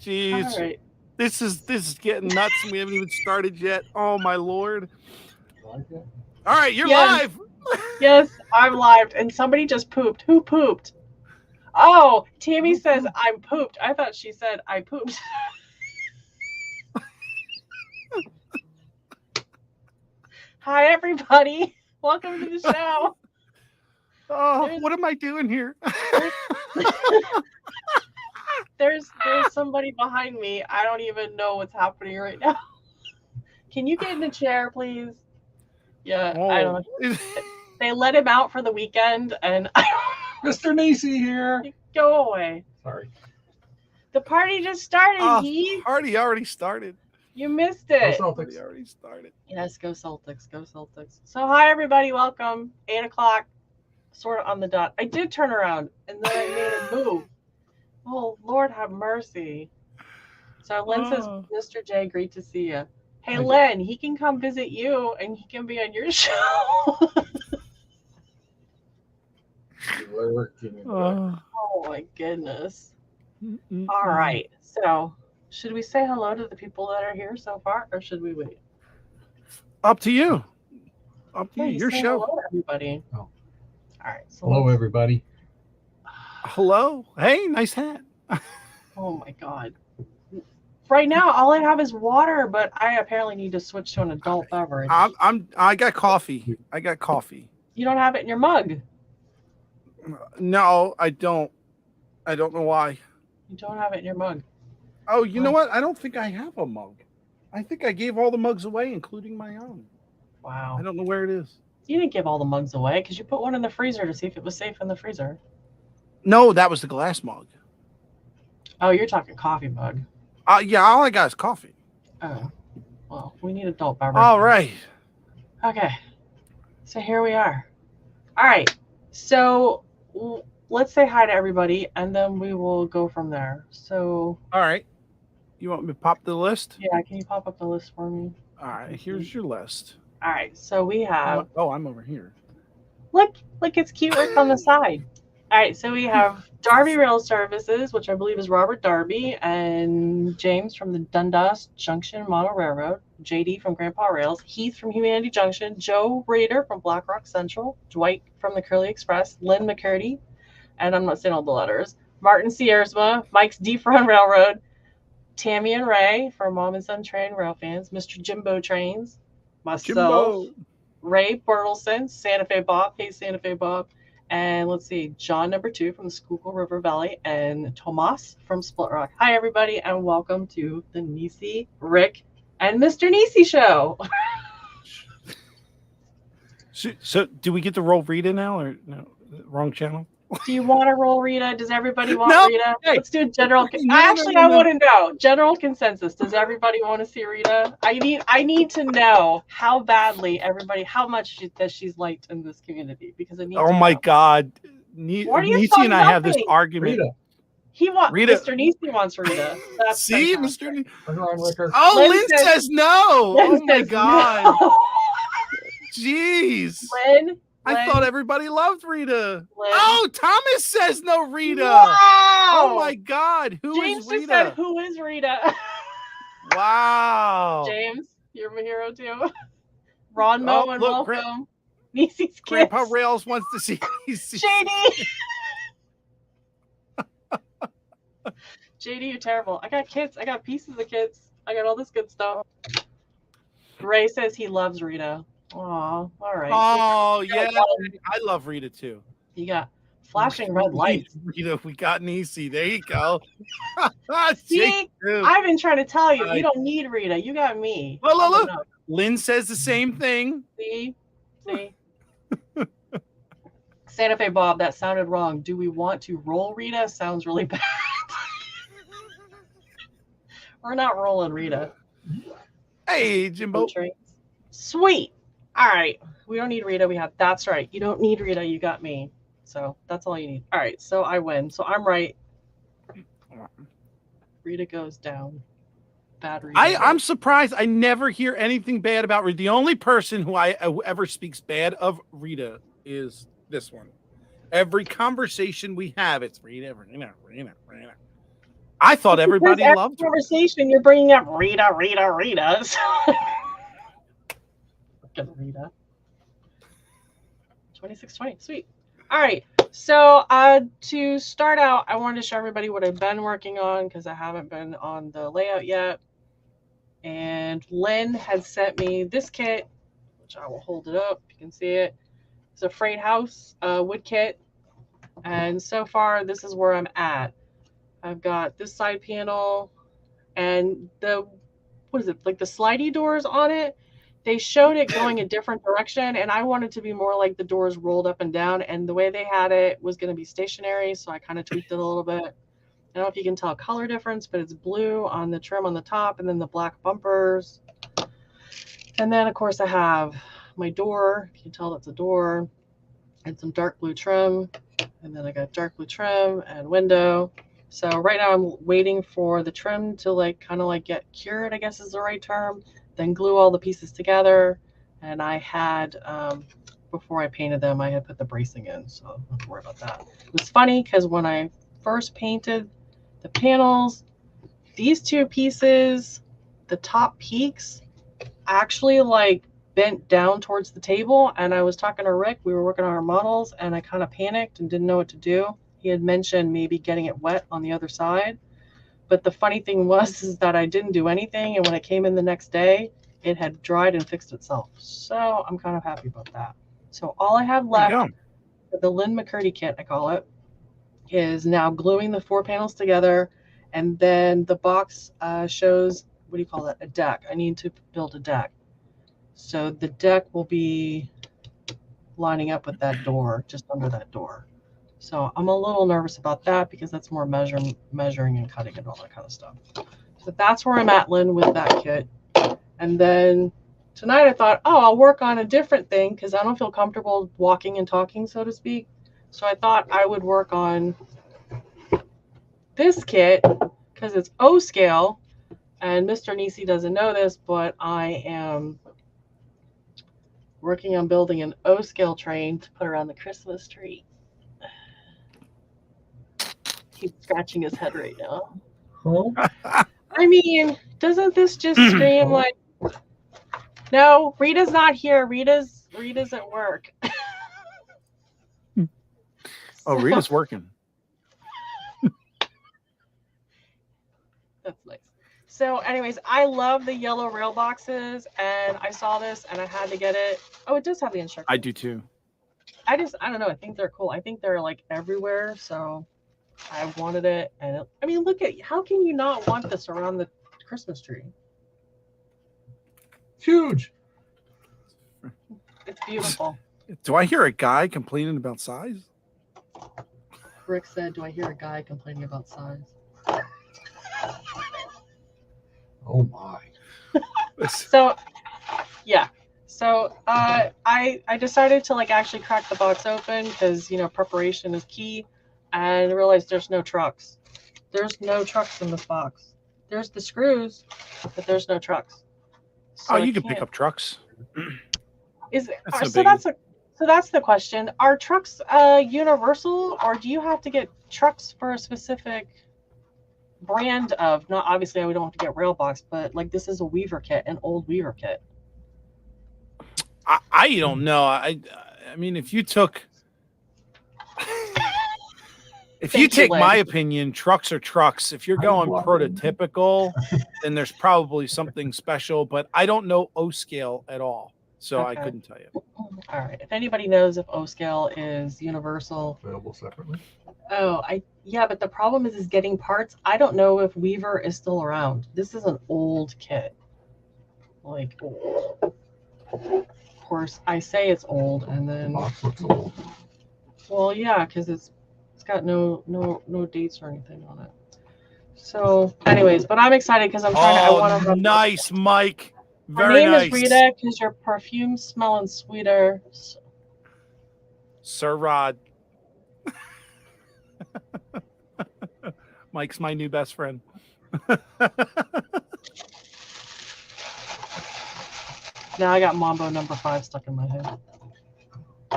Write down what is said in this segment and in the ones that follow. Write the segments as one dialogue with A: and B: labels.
A: Jeez.
B: All right.
A: This is getting nuts and we haven't even started yet. Oh my Lord. All right, you're live.
B: Yes, I'm live. And somebody just pooped. Who pooped? Oh, Tammy says I'm pooped. I thought she said I pooped. Hi, everybody. Welcome to the show.
A: Oh, what am I doing here?
B: There's somebody behind me. I don't even know what's happening right now. Can you get in a chair, please? Yeah, I don't know. They let him out for the weekend, and
C: Mr. Nisi here.
B: Go away.
C: Sorry.
B: The party just started, Heath.
A: Party already started.
B: You missed it.
C: Go Celtics.
A: Party already started.
B: Yes, go Celtics. Go Celtics. So, hi, everybody. Welcome. 8 o'clock, sort of on the dot. I did turn around, and then I made a move. Oh, Lord have mercy. So, Len says, Mr. J, great to see you. Hey, Len, he can come visit you, and he can be on your show. Oh, my goodness. All right. So, should we say hello to the people that are here so far, or should we wait?
A: Up to you. Up to you. Your
B: say
A: show.
B: Hello, everybody.
C: Oh.
B: All right. So
C: hello, everybody.
A: Hello. Hey, nice hat.
B: Oh my God. Right now, all I have is water, but I apparently need to switch to an adult beverage.
A: I got coffee. I got coffee.
B: You don't have it in your mug.
A: No, I don't. I don't know why.
B: You don't have it in your mug.
A: Oh, you know what? I don't think I have a mug. I think I gave all the mugs away, including my own.
B: Wow.
A: I don't know where it is.
B: You didn't give all the mugs away because you put one in the freezer to see if it was safe in the freezer.
A: No, that was the glass mug.
B: Oh, you're talking coffee mug.
A: Yeah, all I got is coffee.
B: Oh, well, we need adult beverage.
A: All right.
B: Okay. So here we are. All right. So let's say hi to everybody, and then we will go from there. So.
A: All right. You want me to pop the list?
B: Yeah, can you pop up the list for me?
A: All right, here's your list.
B: All right, so we have.
A: Oh, I'm over here.
B: Look, it's cute. Look on the side. All right, so we have Darby Rail Services, which I believe is Robert Darby, and James from the Dundas Junction Model Railroad, JD from Grandpa Rails, Heath from Humanity Junction, Joe Rader from Black Rock Central, Dwight from the Curly Express, Lynn McCurdy, and I'm not saying all the letters, Martin Siersma, Mike's Deep Run Railroad, Tammy and Ray from Mom and Son Train Rail Fans, Mr. Jimbo Trains, myself, Ray Bertelson, Santa Fe Bob, hey Santa Fe Bob, and let's see, John number 2 from the Schuylkill River Valley, and Tomas from Split Rock. Hi everybody, and welcome to the Nisi, Rick, and Mr. Nisi show.
A: So do we get to roll Rita now, or no? Wrong channel?
B: Do you want to roll Rita? Does everybody want Rita?
A: Hey.
B: Let's do a general. I want to know general consensus. Does everybody want to see Rita? I need to know how badly everybody, how much that she's liked in this community, because I need.
A: Oh my God, Nisi and I have this argument.
C: Rita.
B: He wants
A: Rita.
B: Mr. Nisi wants Rita. That's
A: see,
B: fantastic.
A: Mr. Nisi.
C: Oh,
A: Lynn says no.
B: Lynn
A: oh my
B: says
A: God.
B: No.
A: Jeez.
B: Lynn.
A: I thought everybody loved Rita.
B: Lynn.
A: Oh, Thomas says no Rita.
B: Wow.
A: Oh my God.
B: James
A: is Rita?
B: just said, who is Rita?
A: Wow.
B: James, you're my hero too. Ron Moe and welcome. Nisi's kids.
A: Grandpa Rails wants to see Nisi.
B: JD. JD, you're terrible. I got kids. I got pieces of kids. I got all this good stuff. Ray says he loves Rita. Aw, all right.
A: Oh, yeah. I love Rita too.
B: You got flashing red lights.
A: Rita, we got Nisi. There you go.
B: See, I've been trying to tell you, you don't need Rita. You got me.
A: Look. Lynn says the same thing.
B: See? Santa Fe Bob, that sounded wrong. Do we want to roll Rita? Sounds really bad. We're not rolling Rita.
A: Hey, Jimbo.
B: Sweet. All right. We don't need Rita. That's right. You don't need Rita. You got me. So that's all you need. All right. So I win. So I'm right. Rita goes down. Bad Rita.
A: I'm surprised. I never hear anything bad about Rita. The only person who ever speaks bad of Rita is this one. Every conversation we have, it's Rita. I thought everybody
B: Because every
A: loved her.
B: conversation you're bringing up Rita. So. Fucking Rita. 2620, sweet. All right. So to start out, I wanted to show everybody what I've been working on because I haven't been on the layout yet. And Lynn had sent me this kit, which I will hold it up. You can see it. It's a Freight House wood kit. And so far, this is where I'm at. I've got this side panel and the, what is it, like the slidey doors on it. They showed it going a different direction, and I wanted to be more like the doors rolled up and down, and the way they had it was going to be stationary, so I kind of tweaked it a little bit. I don't know if you can tell color difference, but it's blue on the trim on the top, and then the black bumpers. And then, of course, I have my door. You can tell that's a door, and some dark blue trim, and then I got dark blue trim and window. So right now I'm waiting for the trim to like kind of like get cured, I guess is the right term. Then glue all the pieces together. And I had, before I painted them, I had put the bracing in, so don't worry about that. It was funny because when I first painted the panels, these two pieces, the top peaks, actually like bent down towards the table. And I was talking to Rick, we were working on our models, and I kind of panicked and didn't know what to do. He had mentioned maybe getting it wet on the other side. But the funny thing was is that I didn't do anything, and when I came in the next day, it had dried and fixed itself. So I'm kind of happy about that. So all I have left, the Lynn McCurdy kit, I call it, is now gluing the 4 panels together, and then the box shows, what do you call that, a deck. I need to build a deck. So the deck will be lining up with that door, just under that door. So I'm a little nervous about that because that's more measuring and cutting and all that kind of stuff. So that's where I'm at, Lynn, with that kit. And then tonight I thought, oh, I'll work on a different thing because I don't feel comfortable walking and talking, so to speak. So I thought I would work on this kit because it's O scale. And Mr. Nisi doesn't know this, but I am working on building an O scale train to put around the Christmas tree. He's scratching his head right now.
C: Huh?
B: I mean, doesn't this just scream like, no, Rita's not here. Rita's at work.
A: Oh, Rita's working.
B: That's nice. So anyways, I love the yellow rail boxes, and I saw this and I had to get it. Oh, it does have the instructions.
A: I do too.
B: I don't know. I think they're cool. I think they're like everywhere. So I wanted it. And I mean, look at, how can you not want this around the Christmas tree?
C: Huge.
B: It's beautiful.
A: Do I hear a guy complaining about size?
B: Rick said, do I hear a guy complaining about size?
C: Oh my.
B: So yeah, so I decided to like actually crack the box open because, you know, preparation is key, and realized there's no trucks. There's no trucks in this box. There's the screws, but there's no trucks. So
A: Oh, you can pick up trucks.
B: Is it,
A: That's
B: so
A: no
B: that's the question. Are trucks universal, or do you have to get trucks for a specific brand of, not obviously we don't have to get Railbox, but like this is a Weaver kit, an old Weaver kit.
A: I don't know. I mean, if you took, if you take my opinion, trucks are trucks. If you're going prototypical, then there's probably something special. But I don't know O scale at all, so I couldn't tell you.
B: All right. If anybody knows if O scale is universal,
C: Available separately.
B: oh, yeah, but the problem is getting parts. I don't know if Weaver is still around. This is an old kit. Like, of course, I say it's old, and
C: The
B: then,
C: box looks old.
B: well, yeah, because it's got no dates or anything on it. So, anyways, but I'm excited because I'm trying to. I want to.
A: Nice, Mike.
B: My
A: Very
B: name
A: nice.
B: is Rita because your perfume's smelling sweeter.
A: Sir Rod. Mike's my new best friend.
B: Now I got Mambo number 5 stuck in my head.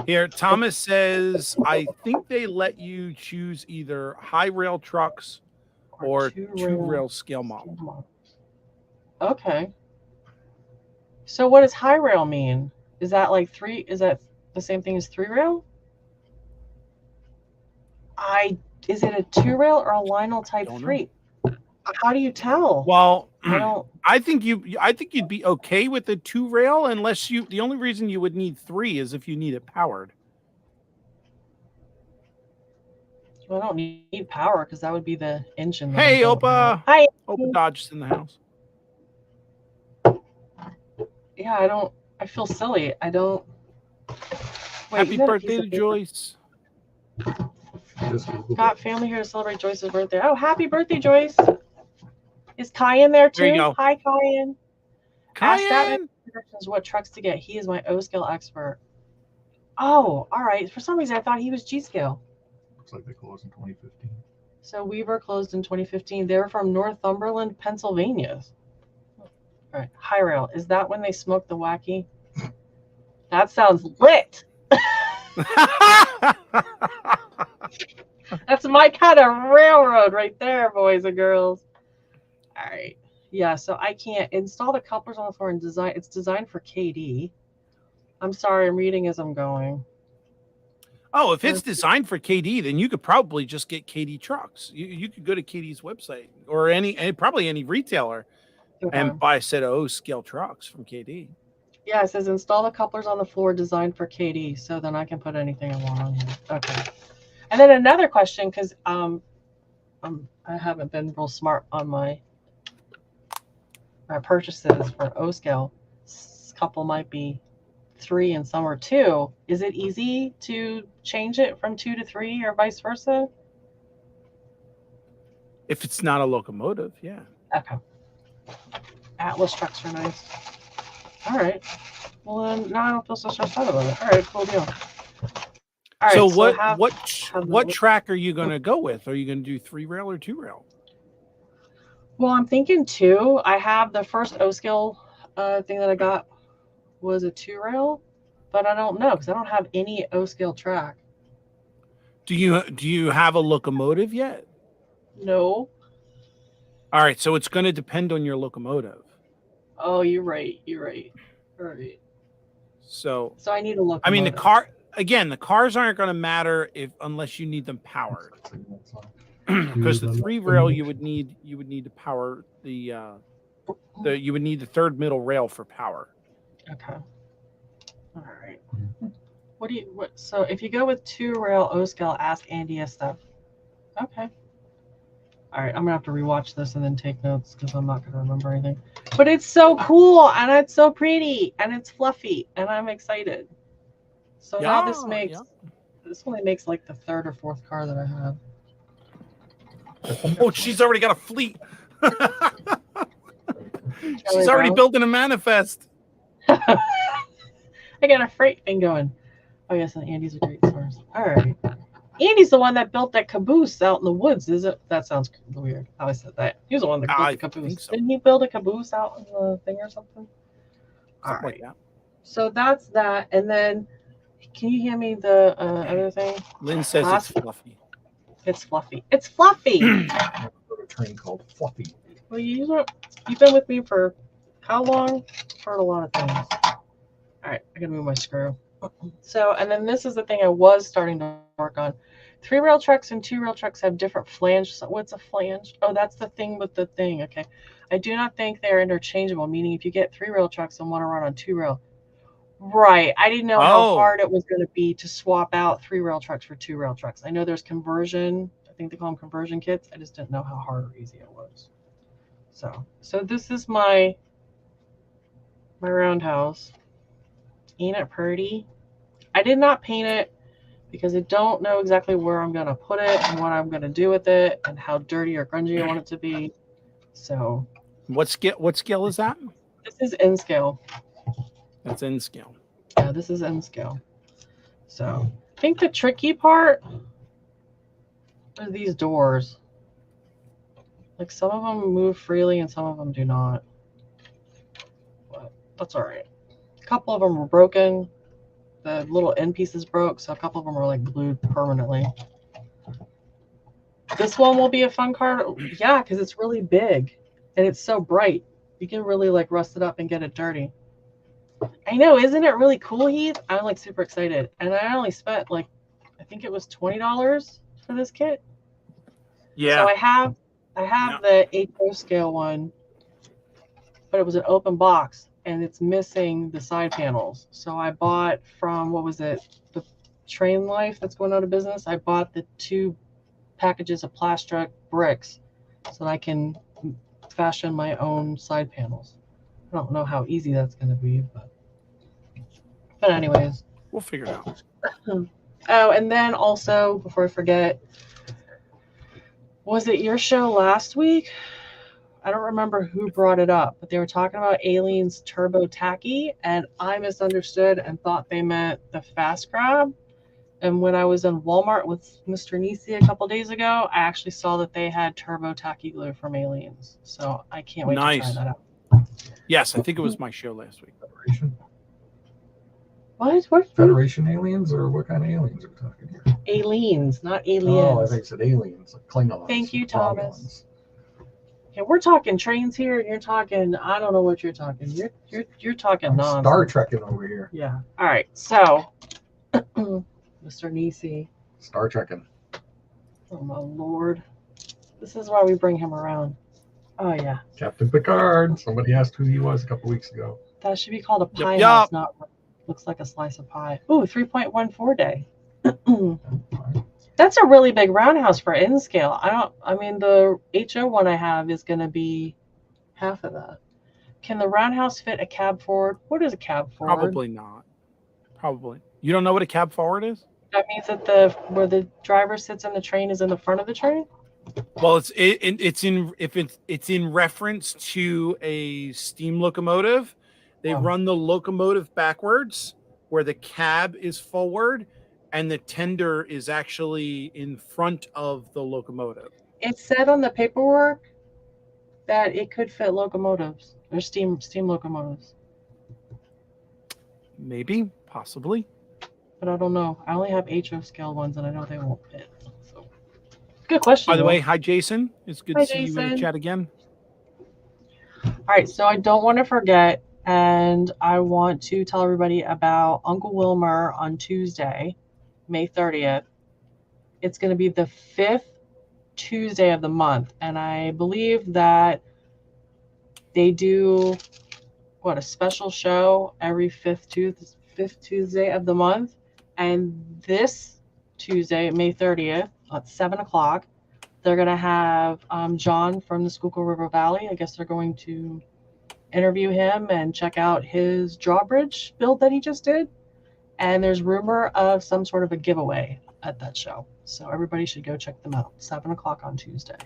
A: Here, Thomas says, I think they let you choose either high rail trucks or
B: two
A: two-rail scale model.
B: scale models. Okay. So what does high rail mean? Is that like three? Is that the same thing as three rail? Is it a two rail or a Lionel Type
A: Don't know.
B: 3? How do you tell?
A: Well,
B: I don't.
A: I think you'd be okay with the two-rail unless the only reason you would need 3 is if you need it powered.
B: I don't need power because that would be the engine. that
A: Hey,
B: I don't
A: Opa.
B: have. Hi.
A: Opa Dodge's in the house.
B: Yeah, I don't. I feel silly. I don't. Wait,
A: Happy
B: you got a
A: birthday
B: piece
A: to
B: of paper.
A: Joyce.
C: Just Google
B: Got family here to celebrate Joyce's birthday. Oh, happy birthday, Joyce! Is Kyan there too?
A: There you go.
B: Hi, Kyan. Ask that
A: Cayenne.
B: directions what trucks to get. He is my O scale expert. Oh, all right. For some reason, I thought he was G scale.
C: Looks like they closed in 2015.
B: So Weaver closed in 2015. They're from Northumberland, Pennsylvania. All right, high rail. Is that when they smoked the wacky? That sounds lit. That's my kind of railroad right there, boys and girls. All right. Yeah, so I can't install the couplers on the floor and design. It's designed for KD. I'm sorry, I'm reading as I'm going.
A: Oh, if it's designed for KD, then you could probably just get KD trucks. You could go to KD's website or probably any retailer and buy a set of O scale trucks from KD.
B: Yeah, it says install the couplers on the floor designed for KD, so then I can put anything I want on here. Okay. And then another question, because I haven't been real smart on my purchases for O scale. A couple might be 3 and some are 2. Is it easy to change it from 2 to 3 or vice versa?
A: If it's not a locomotive, yeah.
B: Okay. Atlas trucks are nice. All right. Well, then now I don't feel so stressed out about it. All right, cool deal. All right.
A: So
B: have
A: what track are you going to go with? Are you going to do 3-rail or 2-rail?
B: Well, I'm thinking 2. I have the first O scale thing that I got was a 2-rail, but I don't know because I don't have any O scale track.
A: Do you have a locomotive yet?
B: No.
A: All right, so it's going to depend on your locomotive.
B: Oh, you're right. You're right. All right.
A: So
B: I need a locomotive.
A: I mean, the cars aren't going to matter unless you need them powered. Because the 3-rail you would need to power you would need the third middle rail for power.
B: Okay. All right. So if you go with 2-rail O scale, ask Andy a stuff. Okay. All right, I'm gonna have to rewatch this and then take notes because I'm not gonna remember anything. But it's so cool and it's so pretty and it's fluffy and I'm excited. So now this only makes like the 3rd or 4th car that I have.
A: Oh, she's already got a fleet. She's already building a manifest.
B: I got a freight thing going. Oh yes, and Andy's a great source. All right. Andy's the one that built that caboose out in the woods, is it? That sounds weird. How I said that. He was the one that built the caboose. So. Didn't he build a caboose out in the thing or something? All right. Like that. So that's that. And then, can you hand me the other thing?
A: Lynn says it's fluffy.
B: It's fluffy. It's fluffy.
C: A train called Fluffy.
B: Well, you've been with me for how long? I've heard a lot of things. All right, I gotta move my screw. So, and then this is the thing I was starting to work on. 3-rail trucks and 2-rail trucks have different flanges. So what's a flange? Oh, that's the thing with the thing. Okay. I do not think they're interchangeable, meaning if you get 3-rail trucks and want to run on 2-rail. Right. I didn't know how hard it was going to be to swap out 3-rail trucks for 2-rail trucks. I know there's conversion. I think they call them conversion kits. I just didn't know how hard or easy it was. So this is my roundhouse. Ain't it pretty? I did not paint it because I don't know exactly where I'm going to put it and what I'm going to do with it and how dirty or grungy I want it to be. So
A: what scale is that?
B: This is N scale.
A: That's N scale.
B: Yeah, this is N scale. So I think the tricky part are these doors. Like some of them move freely and some of them do not. But that's all right. A couple of them were broken. The little end pieces broke, so a couple of them were like glued permanently. This one will be a fun card. Yeah, because it's really big and it's so bright. You can really like rust it up and get it dirty. I know, isn't it really cool, Heath? I'm like super excited. And I only spent like, I think it was $20 for this kit.
A: Yeah.
B: So I have the HO scale one, but it was an open box and it's missing the side panels. So I bought from, what was it? The Train Life that's going out of business. I bought the 2 packages of Plastrek bricks so that I can fashion my own side panels. I don't know how easy that's going to be, but anyways.
A: We'll figure it out.
B: Oh, and then also, before I forget, was it your show last week? I don't remember who brought it up, but they were talking about Alien's Turbo Tacky, and I misunderstood and thought they meant the Fast Grab. And when I was in Walmart with Mr. Nisi a couple days ago, I actually saw that they had Turbo Tacky glue from Aliens. So I can't wait to try that out.
A: Yes, I think it was my show last week.
C: Federation?
B: What?
C: Federation aliens, or what kind of aliens are we talking here?
B: Aliens, not aliens.
C: Oh, I think it said aliens, like Klingons.
B: Thank you, Thomas.
C: Romulans.
B: Yeah, we're talking trains here, and you're talking. I don't know what you're talking. You're talking
C: I'm
B: nonsense.
C: Star Trekking over here.
B: Yeah. All right. So, Mr. Nisi.
C: Star Trekking.
B: Oh my lord. This is why we bring him around. Oh yeah.
C: Captain Picard. Somebody asked who he was a couple weeks ago.
B: That should be called a pie
A: Yup.
B: house, not looks like a slice of pie. Ooh, 3.14 day. That's a really big roundhouse for N scale. I mean the HO one I have is gonna be half of that. Can the roundhouse fit a cab forward? What is a cab forward?
A: Probably not. Probably. You don't know what a cab forward is?
B: That means that where the driver sits in the train is in the front of the train?
A: Well, it's in reference to a steam locomotive. They
B: Oh.
A: run the locomotive backwards, where the cab is forward, and the tender is actually in front of the locomotive.
B: It said on the paperwork that it could fit locomotives or steam locomotives,
A: Maybe, possibly.
B: but I don't know. I only have HO scale ones, and I know they won't fit. So, good question.
A: By the
B: though.
A: way, hi Jason. It's good
B: Hi,
A: to see you in the
B: Jason.
A: chat again.
B: All right, so I don't want to forget, and I want to tell everybody about Uncle Wilmer on Tuesday, May 30th. It's going to be the 5th Tuesday of the month, and I believe that they do a special show every fifth Tuesday of the month. And this Tuesday, May 30th at 7 o'clock, they're going to have John from the Schuylkill River Valley. I guess they're going to interview him and check out his drawbridge build that he just did. And there's rumor of some sort of a giveaway at that show. So everybody should go check them out. 7 o'clock on Tuesday.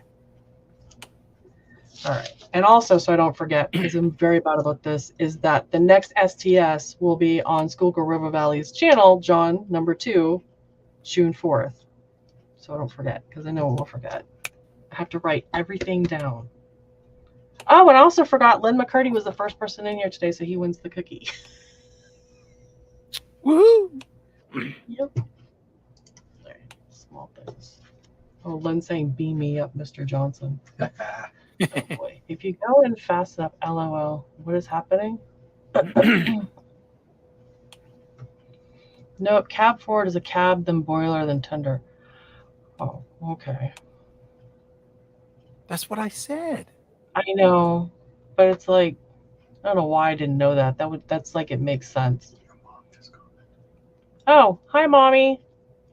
B: All right. And also, so I don't forget, because I'm very bad about this, is that the next STS will be on Schuylkill River Valley's channel, John, number 2, June 4th. So I don't forget, because I know we'll forget. I have to write everything down. Oh, and I also forgot Lynn McCurdy was the first person in here today, so he wins the cookie.
A: Woohoo!
B: Yep. All right. Small things. Oh, Lynn saying, beam me up, Mr. Johnson. Oh boy. If you go in fast enough, LOL, what is happening? Nope, cab forward is a cab, then boiler, then tender. Oh, okay.
A: That's what I said.
B: I know, but it's like, I don't know why I didn't know that. That's like, it makes sense. Oh, hi, mommy.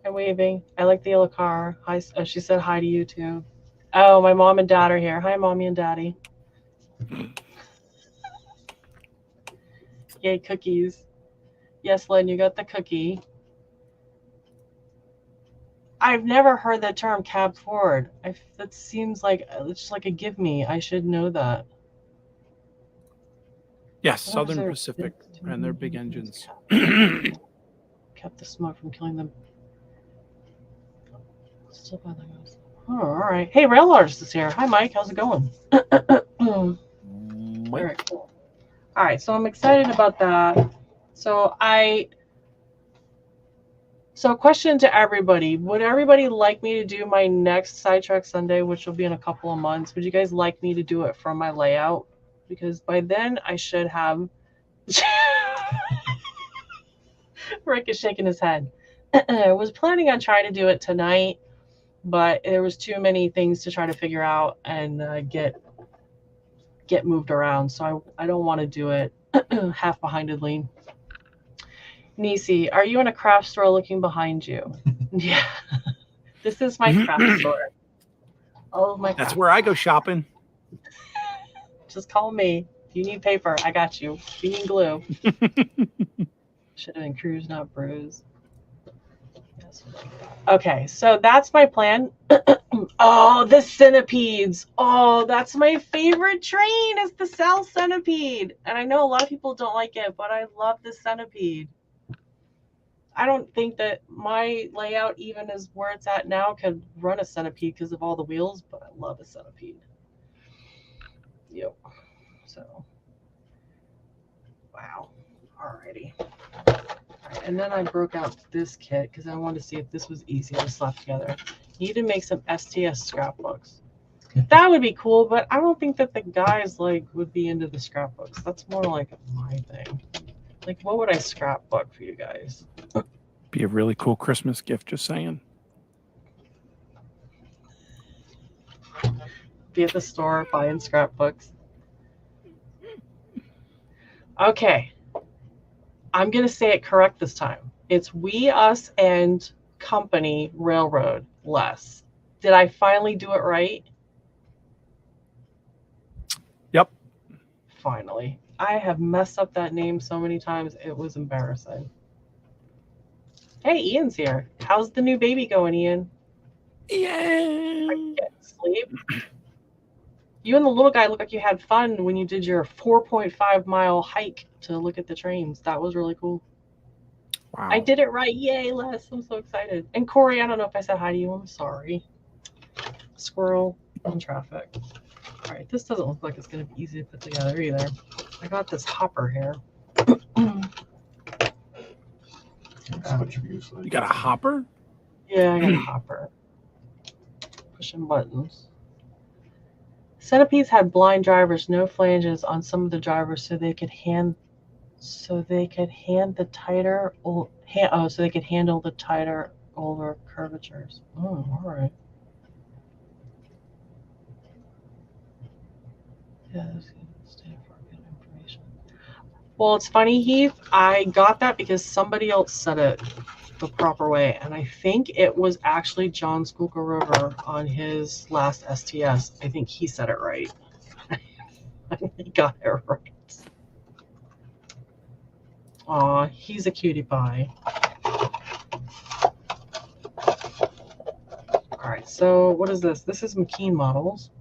B: I'm waving. I like the yellow car. Hi. Oh, she said hi to you too. Oh, my mom and dad are here. Hi, mommy and daddy. Yay, cookies. Yes, Lynn, you got the cookie. I've never heard the term cab forward. That seems like it's just like a give me. I should know that.
A: Yes,
B: What
A: Southern
B: was there?
A: Pacific and their big engines.
B: Kept the smoke from killing them. Still by the house. Oh, all right. Hey, Rail Artist is here. Hi, Mike. How's it going? Very cool. All right, so I'm excited about that. So So, question to everybody: would everybody like me to do my next Sidetrack Sunday, which will be in a couple of months? Would you guys like me to do it from my layout? Because by then I should have. Rick is shaking his head. I was planning on trying to do it tonight, but there was too many things to try to figure out and get moved around. So I don't want to do it half-behindedly. Nisi, are you in a craft store looking behind you? Yeah. This is my craft store. Oh my
A: That's
B: craft.
A: where I go shopping.
B: Just call me. If you need paper, I got you. If you need glue. Should have been Cruise, not Bruise. Yes. Okay, so that's my plan. Oh, the centipedes. Oh, that's my favorite train is the South Centipede. And I know a lot of people don't like it, but I love the centipede. I don't think that my layout, even as where it's at now, could run a centipede because of all the wheels, but I love a centipede. Yep. So, wow. Alrighty. And then I broke out this kit because I wanted to see if this was easy to slap together. Need to make some STS scrapbooks. That would be cool, but I don't think that the guys would be into the scrapbooks. That's more like my thing. Like, what would I scrapbook for you guys?
A: Be a really cool Christmas gift, just saying.
B: Be at the store buying scrapbooks. Okay. I'm going to say it correct this time. It's We, Us, and Company Railroad Less. Did I finally do it right?
A: Yep.
B: Finally. I have messed up that name so many times. It was embarrassing. Hey, Ian's here. How's the new baby going, Ian?
A: Yeah.
B: Are you getting sleep? You and the little guy look like you had fun when you did your 4.5-mile hike to look at the trains. That was really cool.
A: Wow.
B: I did it right. Yay, Les. I'm so excited. And Corey, I don't know if I said hi to you. I'm sorry. Squirrel in traffic. All right, this doesn't look like it's going to be easy to put together either. I got this hopper here.
A: You got a hopper?
B: Yeah, I got a hopper. Pushing buttons. Centipedes had blind drivers, no flanges on some of the drivers, so they could handle the tighter, older curvatures. Oh, all right. Yeah, stand for good information. Well, it's funny, Heath. I got that because somebody else said it the proper way, and I think it was actually John Skulka River on his last STS. I think he said it right. He got it right. Aw, he's a cutie pie. All right, so what is this? This is McKean Models.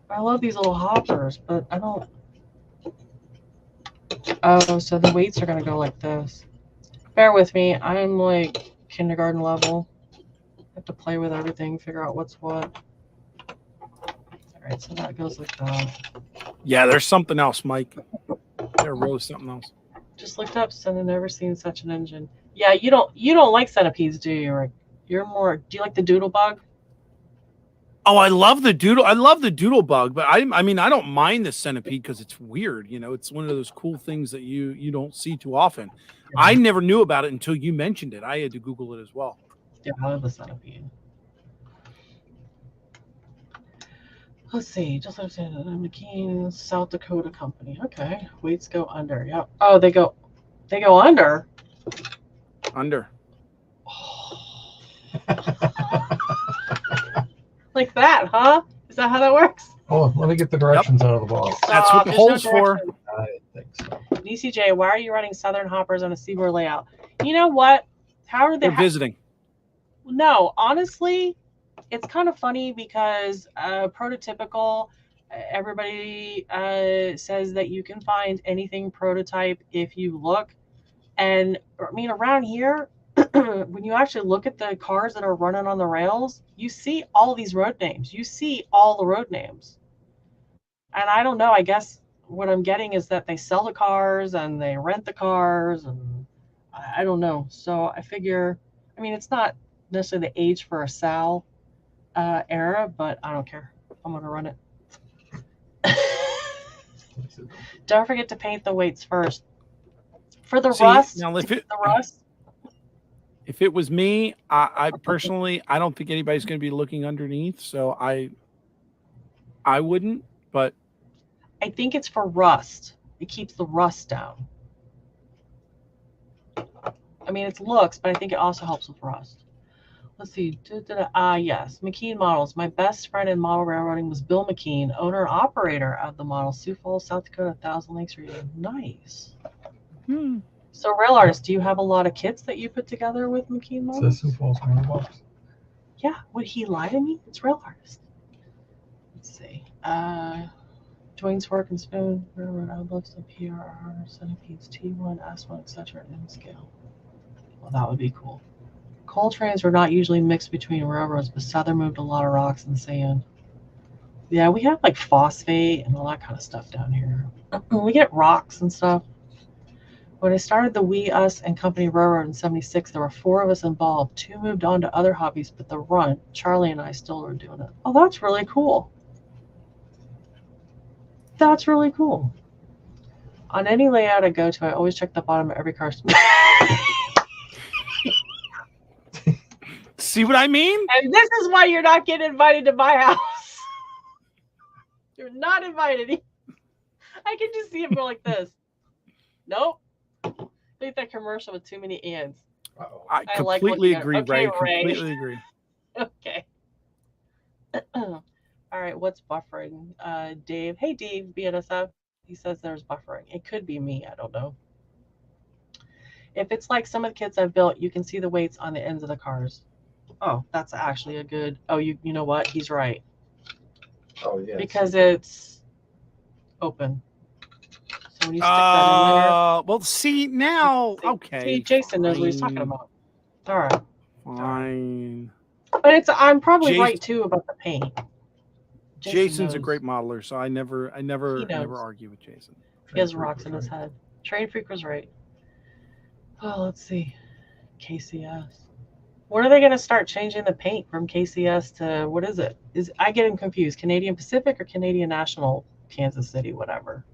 B: I love these little hoppers, but I don't. Oh, so the weights are going to go like this. Bear with me. I'm like kindergarten level. I have to play with everything, figure out what's what. All right, so that goes like that.
A: Yeah, there's something else, Mike. There really something else.
B: Just looked up, said I've never seen such an engine. Yeah, you don't like centipedes, do you, Rick? You're more. Do you like the Doodlebug?
A: Oh, I love the Doodlebug, but I mean, I don't mind the centipede because it's weird. You know, it's one of those cool things that you don't see too often. Yeah. I never knew about it until you mentioned it. I had to Google it as well.
B: Yeah, I love the centipede. Let's see. Just understand it. McKean, South Dakota company. Okay. Weights go under. Yep. Oh, they go under.
A: Under.
B: Oh. Like that, huh? Is that how that works?
C: Oh, let me get the directions out of the ball.
A: That's what the hole's for.
C: I think so.
B: DCJ, why are you running Southern hoppers on a Seaboard layout? You know what? How are they
A: visiting?
B: No, honestly, it's kind of funny because prototypical, everybody says that you can find anything prototype if you look. And I mean, around here, when you actually look at the cars that are running on the rails, you see all these road names. You see all the road names. And I don't know, I guess what I'm getting is that they sell the cars and they rent the cars, and I don't know. So I figure, I mean, it's not necessarily the age for a Sal era, but I don't care. I'm gonna run it. Don't forget to paint the weights first. For the
A: See,
B: rust,
A: now if
B: the
A: it
B: rust.
A: if it was me, I personally I don't think anybody's going to be looking underneath, so I wouldn't. But
B: I think it's for rust. It keeps the rust down. I mean, it's looks, but I think it also helps with rust. Let's see. Yes. McKean Models. My best friend in model railroading was Bill McKean, owner and operator of the model, Sioux Falls, South Dakota, Thousand Lakes region. Nice. So, Rail Artist, do you have a lot of kits that you put together with McKean
C: It
B: Models?
C: says Sioux Falls on the box.
B: Yeah. Would he lie to me? It's Rail Artist. Let's see. Dwayne's Fork and Spoon, Railroad Outlooks, the PRR, Centipedes, T1, S1, etc. in scale. Well, that would be cool. Coal trains were not usually mixed between railroads, but Southern moved a lot of rocks and sand. Yeah, we have like phosphate and all that kind of stuff down here. We get rocks and stuff. When I started the We, Us, and Company Railroad in '76, there were 4 of us involved. 2 moved on to other hobbies, but the run, Charlie and I still are doing it. Oh, that's really cool. That's really cool. On any layout I go to, I always check the bottom of every car.
A: see what I mean?
B: And this is why you're not getting invited to my house. You're not invited. I can just see him go like this. Nope. I think that commercial with too many ands.
C: Uh-oh.
A: I
B: I like
A: completely
B: looking at-
A: agree,
B: okay,
A: Ray.
B: Ray.
A: Completely agree.
B: Okay. All right, what's buffering? Dave. Hey, Dave, BNSF. He says there's buffering. It could be me. I don't know. If it's like some of the kits I've built, you can see the weights on the ends of the cars. Oh, that's actually a good. Oh, you know what? He's right.
C: Oh, yeah.
B: Because it's open. So when you stick that in there.
A: Well, see now,
B: See,
A: okay.
B: See, Jason knows what he's talking
A: fine,
B: about. All right.
A: Fine.
B: But I'm probably
A: Jason-
B: right too about the paint. Jason
A: Jason's a
B: knows.
A: great modeler, so I never
B: He knows.
A: argue with Jason.
B: He has rocks in his head. Train Freak was right. Oh, let's see. KCS. When are they going to start changing the paint from KCS to what is it? I get him confused. Canadian Pacific or Canadian National, Kansas City, whatever.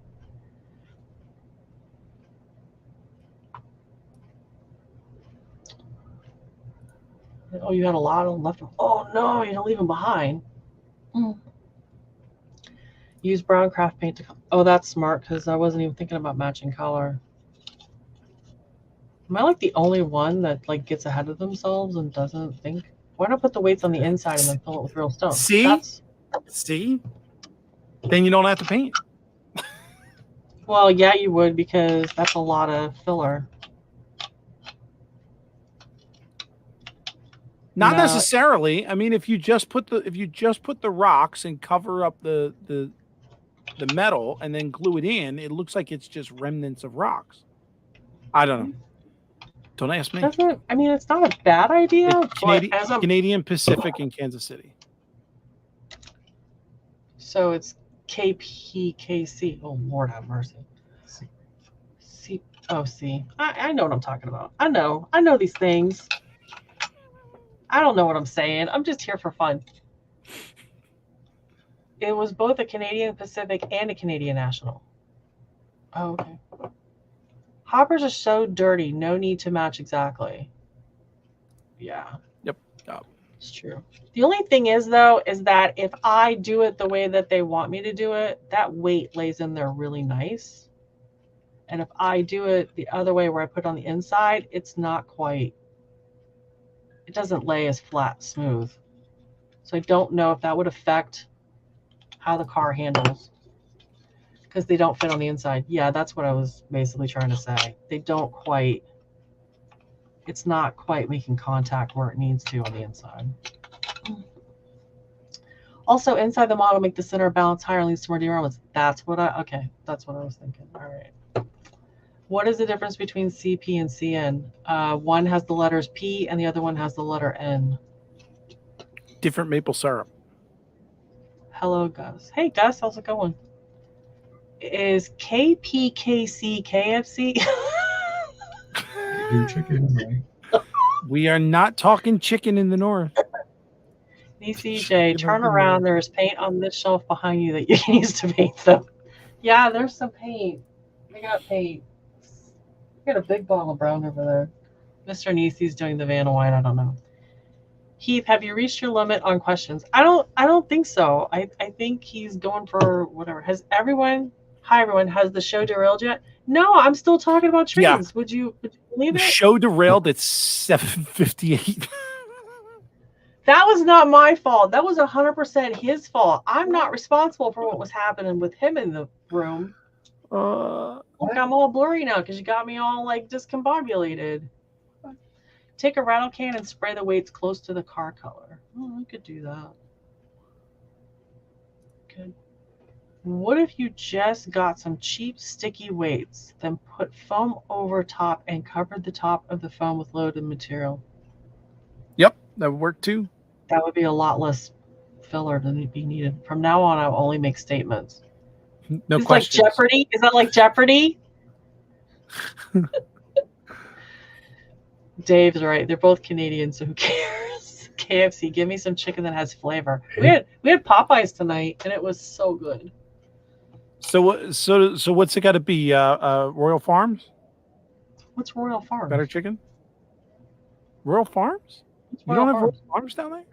B: Oh, you had a lot of them left. Oh no, you don't leave them behind. Use brown craft paint to. Oh, that's smart because I wasn't even thinking about matching color. Am I like the only one that like gets ahead of themselves and doesn't think? Why not put the weights on the inside and then fill it with real stone?
A: See? See? Then you don't have to paint.
B: Well, yeah, you would because that's a lot of filler.
A: Not
B: No.
A: necessarily. I mean, if you just put the rocks and cover up the metal and then glue it in, it looks like it's just remnants of rocks. I don't know. Don't ask me.
B: Doesn't I mean it's not a bad idea,
A: It's
B: but as a
A: Canadian Pacific in Kansas City.
B: so it's KPKC. Oh Lord have mercy. C I know what I'm talking about. I know these things. I don't know what I'm saying. I'm just here for fun. It was both a Canadian Pacific and a Canadian National. Oh, okay. Hoppers are so dirty. No need to match exactly. Yeah.
A: Yep.
B: It's true. The only thing is, though, is that if I do it the way that they want me to do it, that weight lays in there really nice. And if I do it the other way where I put it on the inside, it's not quite, it doesn't lay as flat, smooth. So I don't know if that would affect how the car handles because they don't fit on the inside. Yeah, that's what I was basically trying to say. They don't quite, it's not quite making contact where it needs to on the inside. Also, inside the model, make the center balance higher, leads to more derailments. That's what I was thinking. All right. What is the difference between CP and CN? One has the letters P and the other one has the letter N.
A: Different maple syrup.
B: Hello, Gus. Hey, Gus, how's it going? is KPKC KFC.
C: Do chicken, right?
A: We are not talking chicken in the north.
B: DCJ, turn around. There is paint on this shelf behind you that you can use to paint them. Yeah, there's some paint. We got paint. We got a big bottle of brown over there. Mr. Nisi's doing the Vanna White. I don't know. Heath, have you reached your limit on questions? I don't think so. I think he's going for whatever. Has everyone? Hi everyone. Has the show derailed yet? No, I'm still talking about trains.
A: Yeah.
B: Would you believe it?
A: Show derailed at 7:58.
B: That was not my fault. That was 100% his fault. I'm not responsible for what was happening with him in the room. Look, I'm all blurry now because you got me all like discombobulated. Take a rattle can and spray the weights close to the car color. Oh, I could do that. Good. What if you just got some cheap sticky weights, then put foam over top and covered the top of the foam with loaded material?
A: Yep, that would work too.
B: That would be a lot less filler than be needed. From now on, I'll only make statements.
A: No
B: It's
A: questions.
B: like Jeopardy. Is that like Jeopardy? Dave's right. They're both Canadian, so who cares? KFC, give me some chicken that has flavor. We had Popeyes tonight, and it was so good.
A: So what's it got to be? Royal Farms?
B: What's Royal Farms?
A: Better chicken? Royal Farms?
B: What's
A: You don't have
B: Farms?
A: Royal Farms down there?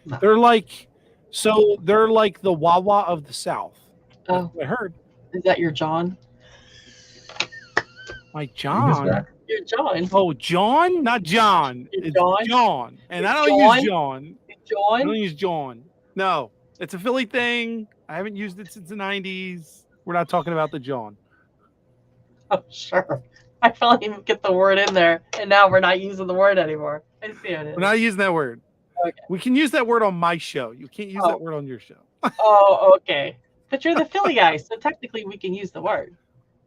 B: No.
A: They're like the Wawa of the South. That's
B: Oh,
A: what I heard.
B: is that your John?
A: Like
C: He's
A: John.
C: back.
B: Your John.
A: Oh, John? Not John.
B: Your
A: It's
B: John?
A: John. And I don't
B: John?
A: use John. I don't
B: John?
A: use John. No. It's a Philly thing. I haven't used it since the 90s. We're not talking about the John.
B: Oh, sure. I finally even get the word in there, and now we're not using the word anymore. I see what it is.
A: We're not using that word.
B: Okay.
A: We can use that word on my show. You can't use
B: Oh.
A: that word on your show.
B: Oh, okay. But you're the Philly guy, so technically we can use the word.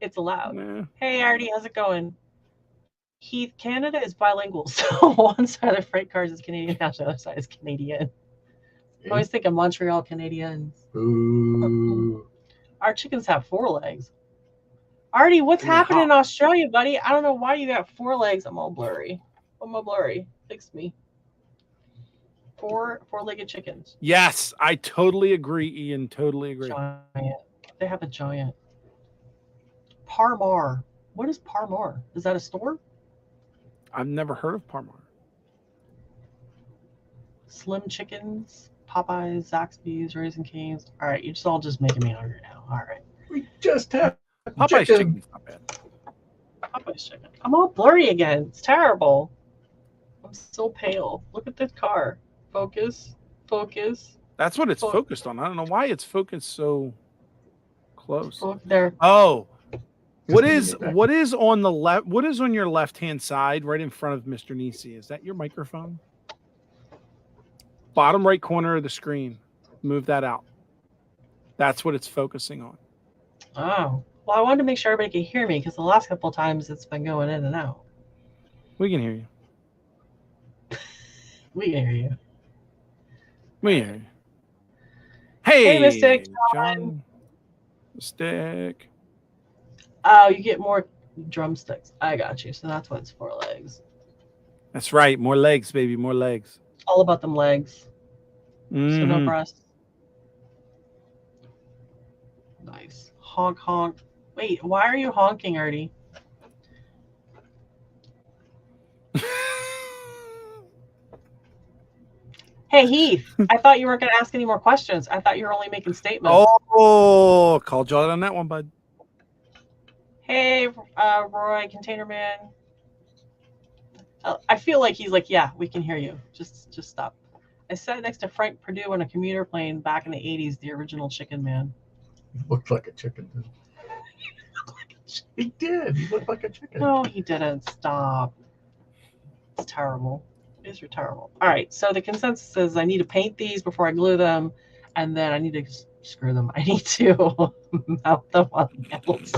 B: It's allowed.
A: Nah.
B: Hey, Artie, how's it going? Heath, Canada is bilingual, so one side of the freight cars is Canadian, the other side is Canadian. I always think of Montreal Canadians.
C: Ooh.
B: Our chickens have 4 legs. Artie, what's
A: Yeah.
B: happening in Australia, buddy? I don't know why you got 4 legs. I'm all blurry. Fix me. Four-legged chickens.
A: Yes, I totally agree, Ian. Totally agree.
B: Giant. They have a giant. Parmar. What is Parmar? Is that a store?
A: I've never heard of Parmar.
B: Slim Chickens, Popeyes, Zaxby's, Raising Cane's. All right, you're just all just making me hungry now. All right.
C: We just had
A: Popeye's
C: chicken.
A: chicken's not bad.
B: Popeyes chicken. I'm all blurry again. It's terrible. I'm so pale. Look at this car. Focus.
A: That's what it's
B: Oh.
A: focused on. I don't know why it's focused so close.
B: Look there.
A: Oh, what
C: we
A: is
C: get back.
A: what is on the left? What is on your left-hand side, right in front of Mr. Nisi? Is that your microphone? Bottom right corner of the screen. Move that out. That's what it's focusing on.
B: Oh. Well, I wanted to make sure everybody could hear me because the last couple of times it's been going in and out.
A: We can hear you.
B: We can hear you.
A: We can hear you. Hey,
B: Mystic
A: John. Stick.
B: Oh, you get more drumsticks. I got you. So that's why it's 4 legs.
A: That's right. More legs, baby. More legs.
B: All about them legs. So no
A: Mhm.
B: breasts. Nice. Honk, honk. Wait, why are you honking, Artie? Hey, Heath, I thought you weren't going to ask any more questions. I thought you were only making statements.
A: Oh, called you out on that one, bud.
B: Hey, Roy, Container Man. I feel like he's like, yeah, we can hear you. Just stop. I sat next to Frank Purdue on a commuter plane back in the 80s, the original Chicken Man.
C: He looked like a chicken. Dude. He did. He looked like a chicken.
B: No, he didn't. Stop. It's terrible. These are terrible. All right, so the consensus is I need to paint these before I glue them, and then I need to screw them. I need to mount them on the handles.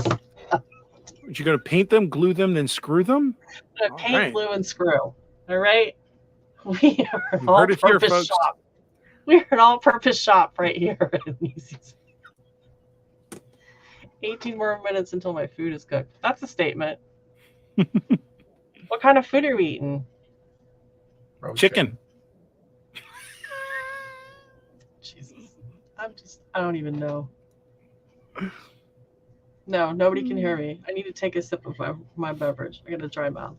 A: You're going to paint them, glue them, then screw them?
B: I'm gonna
A: All
B: paint,
A: right.
B: glue, and screw. All right? We are an
A: You heard it here,
B: all-purpose
A: folks.
B: shop. We're an all-purpose shop right here at Macy's. 18 more minutes until my food is cooked. That's a statement. What kind of food are we eating?
C: Roast
A: Chicken.
B: Jesus. I don't even know. No, nobody can hear me. I need to take a sip of my beverage. I got a dry mouth.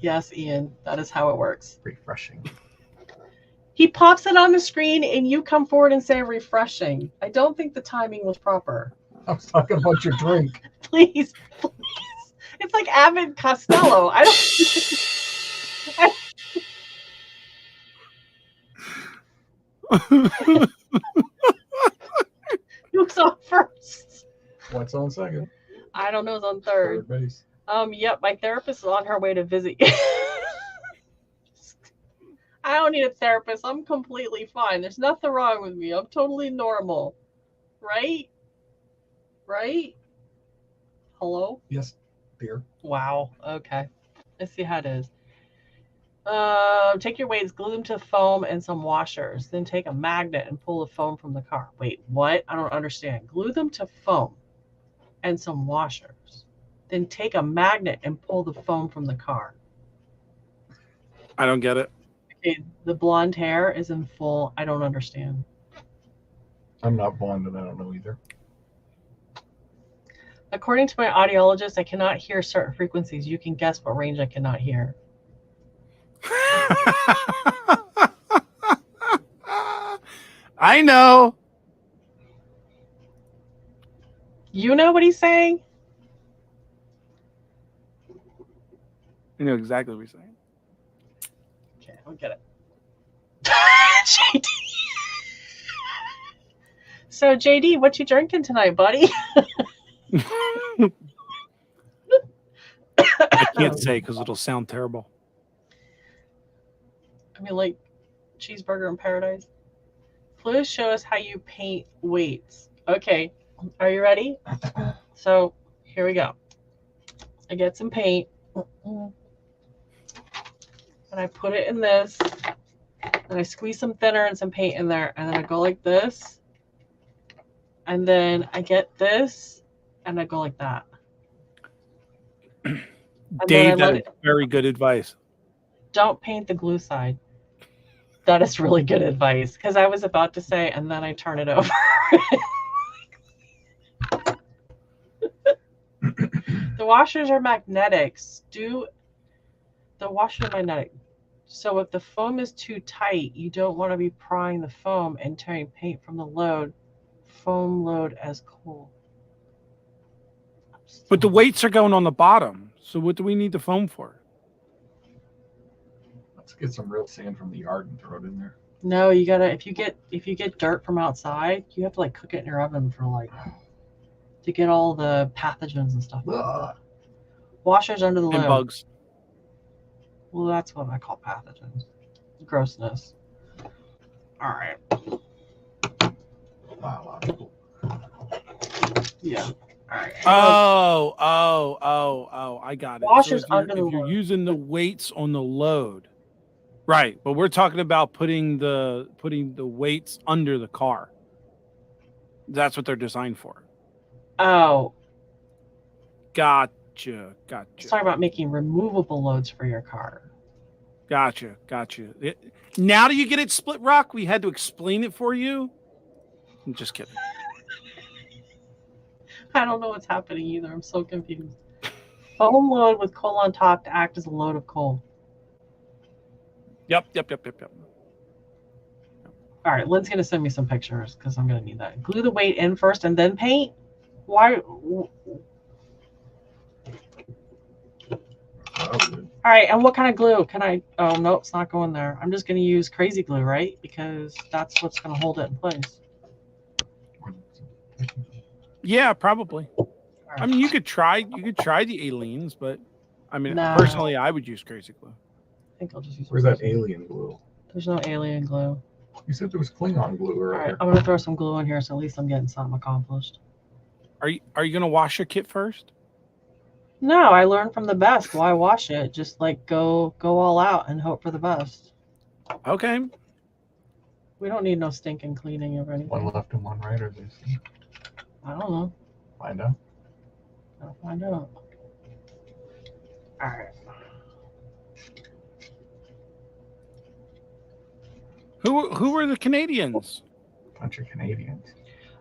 B: Yes, Ian, that is how it works.
C: Refreshing.
B: He pops it on the screen and you come forward and say refreshing. I don't think the timing was proper.
C: I was talking about your drink.
B: Please, please. It's like Abbott Costello. I don't. Who's on first?
C: What's on second?
B: I don't know. Who's on third?
C: Third base.
B: Yep. My therapist is on her way to visit you. I don't need a therapist. I'm completely fine. There's nothing wrong with me. I'm totally normal. Right? Right? Hello?
C: Yes, dear.
B: Wow. Okay. Let's see how it is. Take your weights, glue them to foam and some washers. Then take a magnet and pull the foam from the car. Wait, what? I don't understand. Glue them to foam and some washers. Then take a magnet and pull the foam from the car.
A: I don't get it.
B: Okay, the blonde hair is in full. I don't understand.
C: I'm not blonde and I don't know either.
B: According to my audiologist, I cannot hear certain frequencies. You can guess what range I cannot hear.
A: I know.
B: You know what he's saying?
A: I know exactly what you're saying.
B: Okay, I don't get it. JD. So, JD, what you drinking tonight, buddy?
A: I can't say because it'll sound terrible.
B: I mean, like cheeseburger in paradise. Please show us how you paint weights. Okay, are you ready? So, here we go. I get some paint. And I put it in this. And I squeeze some thinner and some paint in there. And then I go like this. And then I get this. And I go like that. And
A: Dave,
B: then I
A: that is very good advice.
B: don't paint the glue side. That is really good advice. Because I was about to say, and then I turn it over. The washers are magnetics. The washers are magnetic. So if the foam is too tight, you don't want to be prying the foam and tearing paint from the load. Foam load as cool.
A: But the weights are going on the bottom. So what do we need the foam for?
C: Let's get some real sand from the yard and throw it in there.
B: No, you gotta if you get dirt from outside, you have to like cook it in your oven for like to get all the pathogens and stuff.
C: Ugh.
B: Washers under the
A: And
B: load.
A: bugs.
B: Well, that's what I call pathogens. Grossness. All right.
C: Wow.
B: Yeah. All right.
A: Oh, I got it.
B: Washers
A: if you're,
B: under the
A: if you're
B: load.
A: using the weights on the load. Right, but we're talking about putting the weights under the car. That's what they're designed for.
B: Oh,
A: Gotcha.
B: let's talk about making removable loads for your car.
A: Gotcha. Now do you get it, Split Rock? We had to explain it for you. I'm just kidding.
B: I don't know what's happening either. I'm so confused. Foam load with coal on top to act as a load of coal.
A: Yep.
B: All right, Lynn's gonna send me some pictures because I'm gonna need that. Glue the weight in first and then paint. Why? All right, and what kind of glue can I? Oh no, it's not going there. I'm just gonna use crazy glue, right? Because that's what's gonna hold it in place.
A: Yeah, probably.
B: All
A: I
B: right.
A: mean, you could try the aliens, but I mean,
B: No.
A: personally, I would use crazy glue.
B: I think I'll just use.
C: Where's that alien glue?
B: There's no alien glue.
C: You said there was Klingon glue
B: All right,
C: earlier.
B: I'm gonna throw some glue in here, so at least I'm getting something accomplished.
A: Are you gonna wash your kit first?
B: No, I learned from the best. Why wash it? Just like go all out and hope for the best.
A: Okay.
B: We don't need no stinking cleaning of anything.
C: One left and one right, or this?
B: I don't know.
C: Find out.
B: I'll find out. All right.
A: Who are the Canadians?
C: Bunch of Canadians.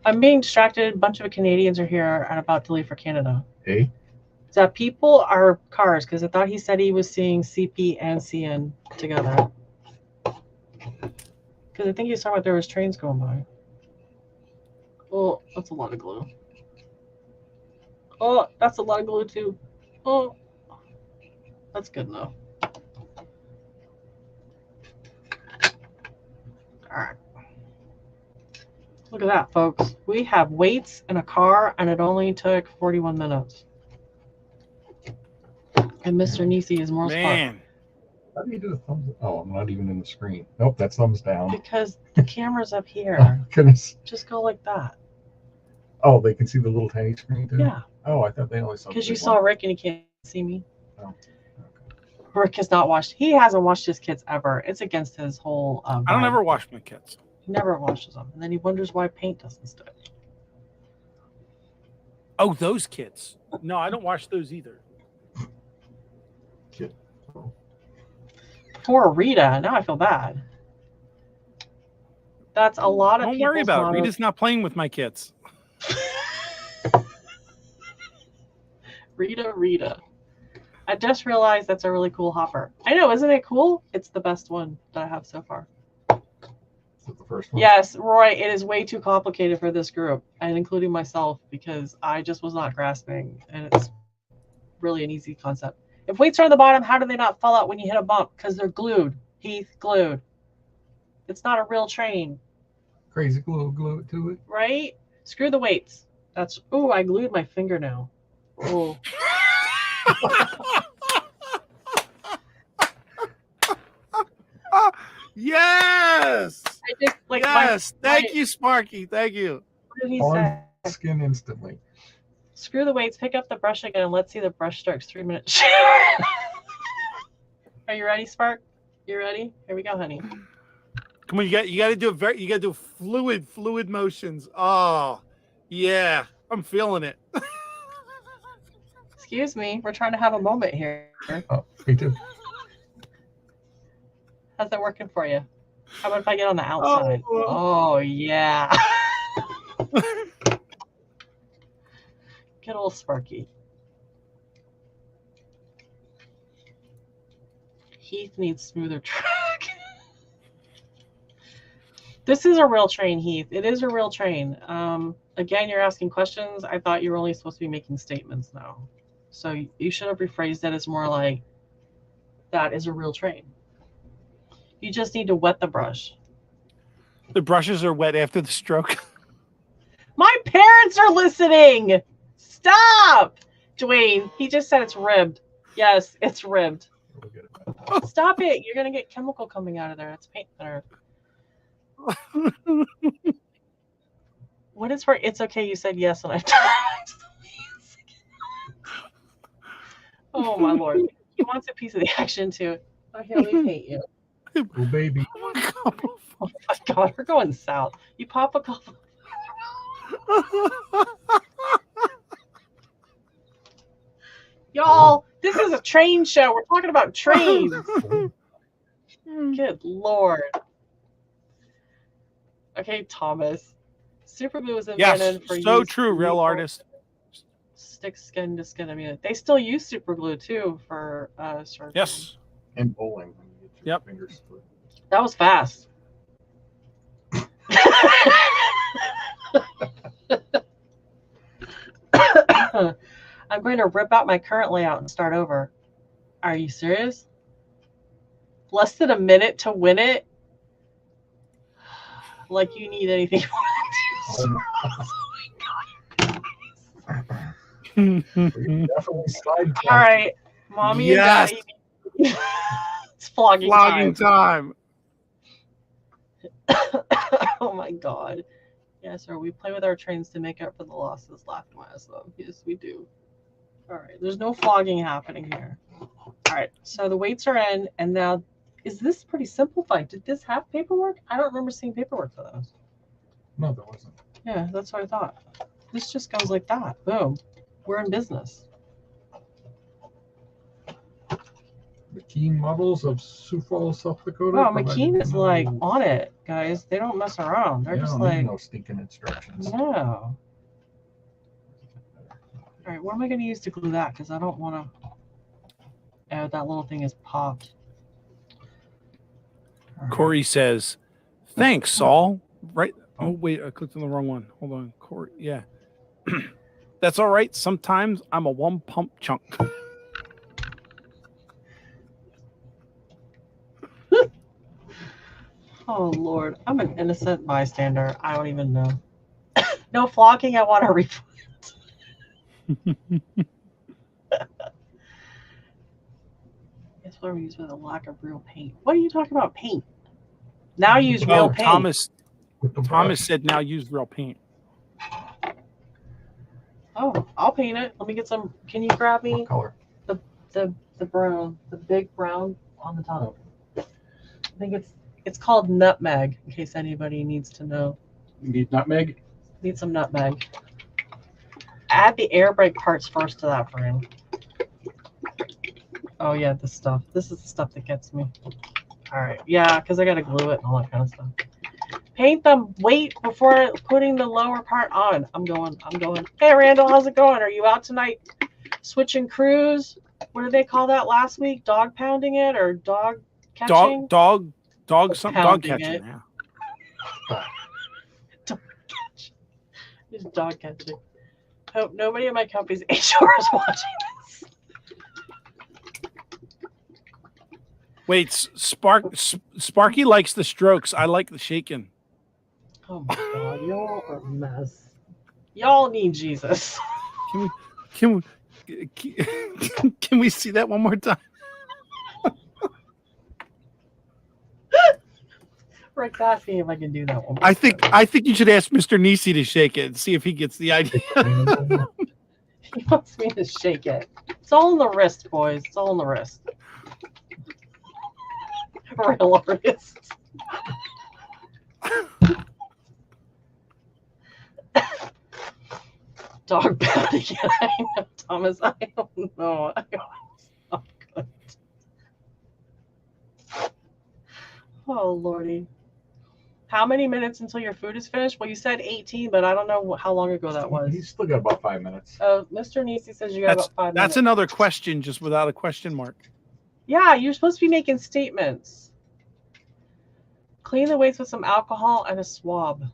B: I'm being distracted. A bunch of Canadians are here and about to leave for Canada.
C: Hey,
B: Is that people or cars? Because I thought he said he was seeing CP and CN together. Because I think he was talking about there was trains going by. Oh, that's a lot of glue. Oh, that's a lot of glue too. Oh, that's good enough. All right. Look at that, folks. We have weights in a car, and it only took 41 minutes. And Mr. Nisi is more smart.
A: Man,
C: how do you do the thumbs? Oh, I'm not even in the screen. Nope, that's thumbs down.
B: Because the camera's up
C: Oh,
B: here.
C: goodness.
B: Just go like that.
C: Oh, they can see the little tiny screen too?
B: Yeah.
C: Oh, I thought they only saw the
B: Because you
C: big
B: saw
C: one.
B: Rick and he can't see me.
C: Oh, okay.
B: Rick has not watched. He hasn't watched his kids ever. It's against his whole.
A: I don't
B: vibe.
A: ever wash my kits.
B: He never washes them, and then he wonders why paint doesn't stick.
A: Oh, those kits. No, I don't wash those either.
C: Kid. Oh.
B: Poor Rita. Now I feel bad. That's a lot of.
A: Don't worry
B: people's
A: about it.
B: mottos.
A: Rita's not playing with my kits.
B: Rita. I just realized that's a really cool hopper. I know, isn't it cool? It's the best one that I have so far.
C: Is that the first one?
B: Yes, Roy, it is way too complicated for this group, and including myself, because I just was not grasping, and it's really an easy concept. If weights are on the bottom, how do they not fall out when you hit a bump? Because they're glued. Heath, glued. It's not a real train,
C: Crazy glue it to it.
B: right? Screw the weights. That's, ooh, I glued my finger now. Oh.
A: Yes.
B: I just, like,
A: Yes. Thank
B: my-
A: you, Sparky. Thank you.
B: What did he
C: On
B: say?
C: skin instantly.
B: Screw the weights, pick up the brush again, and let's see the brush strokes 3 minutes. Are you ready, Spark? You ready? Here we go, honey.
A: Come on, you got to do you got to do fluid motions. Oh, yeah. I'm feeling it.
B: Excuse me, we're trying to have a moment here.
C: Oh, me too.
B: How's that working for you? How about if I get on the outside?
A: Oh.
B: Oh, yeah. Good old Sparky. Heath needs smoother track. This is a real train, Heath. It is a real train. Again, you're asking questions. I thought you were only supposed to be making statements now. So you should have rephrased that as more like, that is a real train. You just need to wet the brush.
A: The brushes are wet after the stroke.
B: My parents are listening. Stop. Dwayne, he just said it's ribbed. Yes, it's ribbed.
C: We'll get it.
B: Stop it. You're going to get chemical coming out of there. It's paint thinner. What is for it's okay you said yes and I Oh my lord. He wants a piece of the action too. Oh, here, we hate you.
C: Oh, baby.
B: Oh my god, we're going south. You pop a couple. Y'all, this is a train show. We're talking about trains. Good lord. Okay, Thomas. Super glue was
A: Yes,
B: invented for
A: so
B: use
A: true, real
B: for
A: artist.
B: stick skin to skin immunity. They still use super glue too for surgery.
A: Yes.
C: And bowling. When you get your
A: Yep.
C: fingers split.
B: That was fast. I'm going to rip out my current layout and start over. Are you serious? Less than a minute to win it? Like you need anything more
C: We can definitely slide
B: All right, mommy
A: Yes.
B: and daddy. It's flogging
A: Flogging
B: time.
A: time.
B: Oh my god. Yes, sir. We play with our trains to make up for the losses left last them. Yes, we do. All right. There's no flogging happening here. All right. So the weights are in, and now is this pretty simplified? Did this have paperwork? I don't remember seeing paperwork for those.
C: No, there wasn't.
B: Yeah, that's what I thought. This just goes like that. Boom. We're in business.
C: McKean Models of Sioux Falls, South Dakota.
B: Wow,
C: provided
B: McKean is like
C: no-
B: on it, guys. They don't mess around. They're
C: They
B: just
C: don't need
B: like,
C: no stinking instructions.
B: no. All right, what am I going to use to glue that? Because I don't want to. Oh, that little thing is popped. All right.
A: Corey says, "Thanks, Saul." Right? Oh wait, I clicked on the wrong one. Hold on, Corey. Yeah, that's all right. Sometimes I'm a one pump chunk.
B: Oh Lord, I'm an innocent bystander. I don't even know. No flocking. I want a refund. Guess what we use with a lack of real paint. What are you talking about? Paint. Now use real
A: Oh,
B: paint.
A: Thomas
C: With the
A: Thomas
C: brush.
A: said now use real paint.
B: Oh, I'll paint it. Let me get some. Can you grab me
C: What color?
B: the brown, the big brown on the top? I think it's called nutmeg. In case anybody needs to know,
D: You need nutmeg?
B: need some nutmeg. Add the air brake parts first to that, Brian. Oh yeah, this stuff. This is the stuff that gets me. All right, yeah, because I gotta glue it and all that kind of stuff. Paint them. Wait before putting the lower part on. I'm going. Hey Randall, how's it going? Are you out tonight? Switching crews. What did they call that last week? Dog pounding it or dog catching?
A: Dog dog
B: Pounding
A: catching.
B: it.
A: Yeah.
B: Just dog catching. Hope nobody in my company's HR is watching this.
A: Wait, Sparky likes the strokes. I like the shaking.
B: Oh my god, y'all are a mess. Y'all need Jesus.
A: Can we see that one more time?
B: Rick, ask me if I can do that one.
A: I think you should ask Mr. Nisi to shake it and see if he gets the idea.
B: He wants me to shake it. It's all in the wrist, boys. It's all in the wrist. Real artist. Dog pounding it. I know, Thomas. I don't know. It's not good. Oh, Lordy. How many minutes until your food is finished? Well, you said 18, but I don't know how long ago that was.
C: He's still got about 5 minutes.
B: Mr. Nisi says you got about 5 minutes.
A: That's another question, just without a question mark.
B: Yeah, you're supposed to be making statements. Clean the weights with some alcohol and a swab.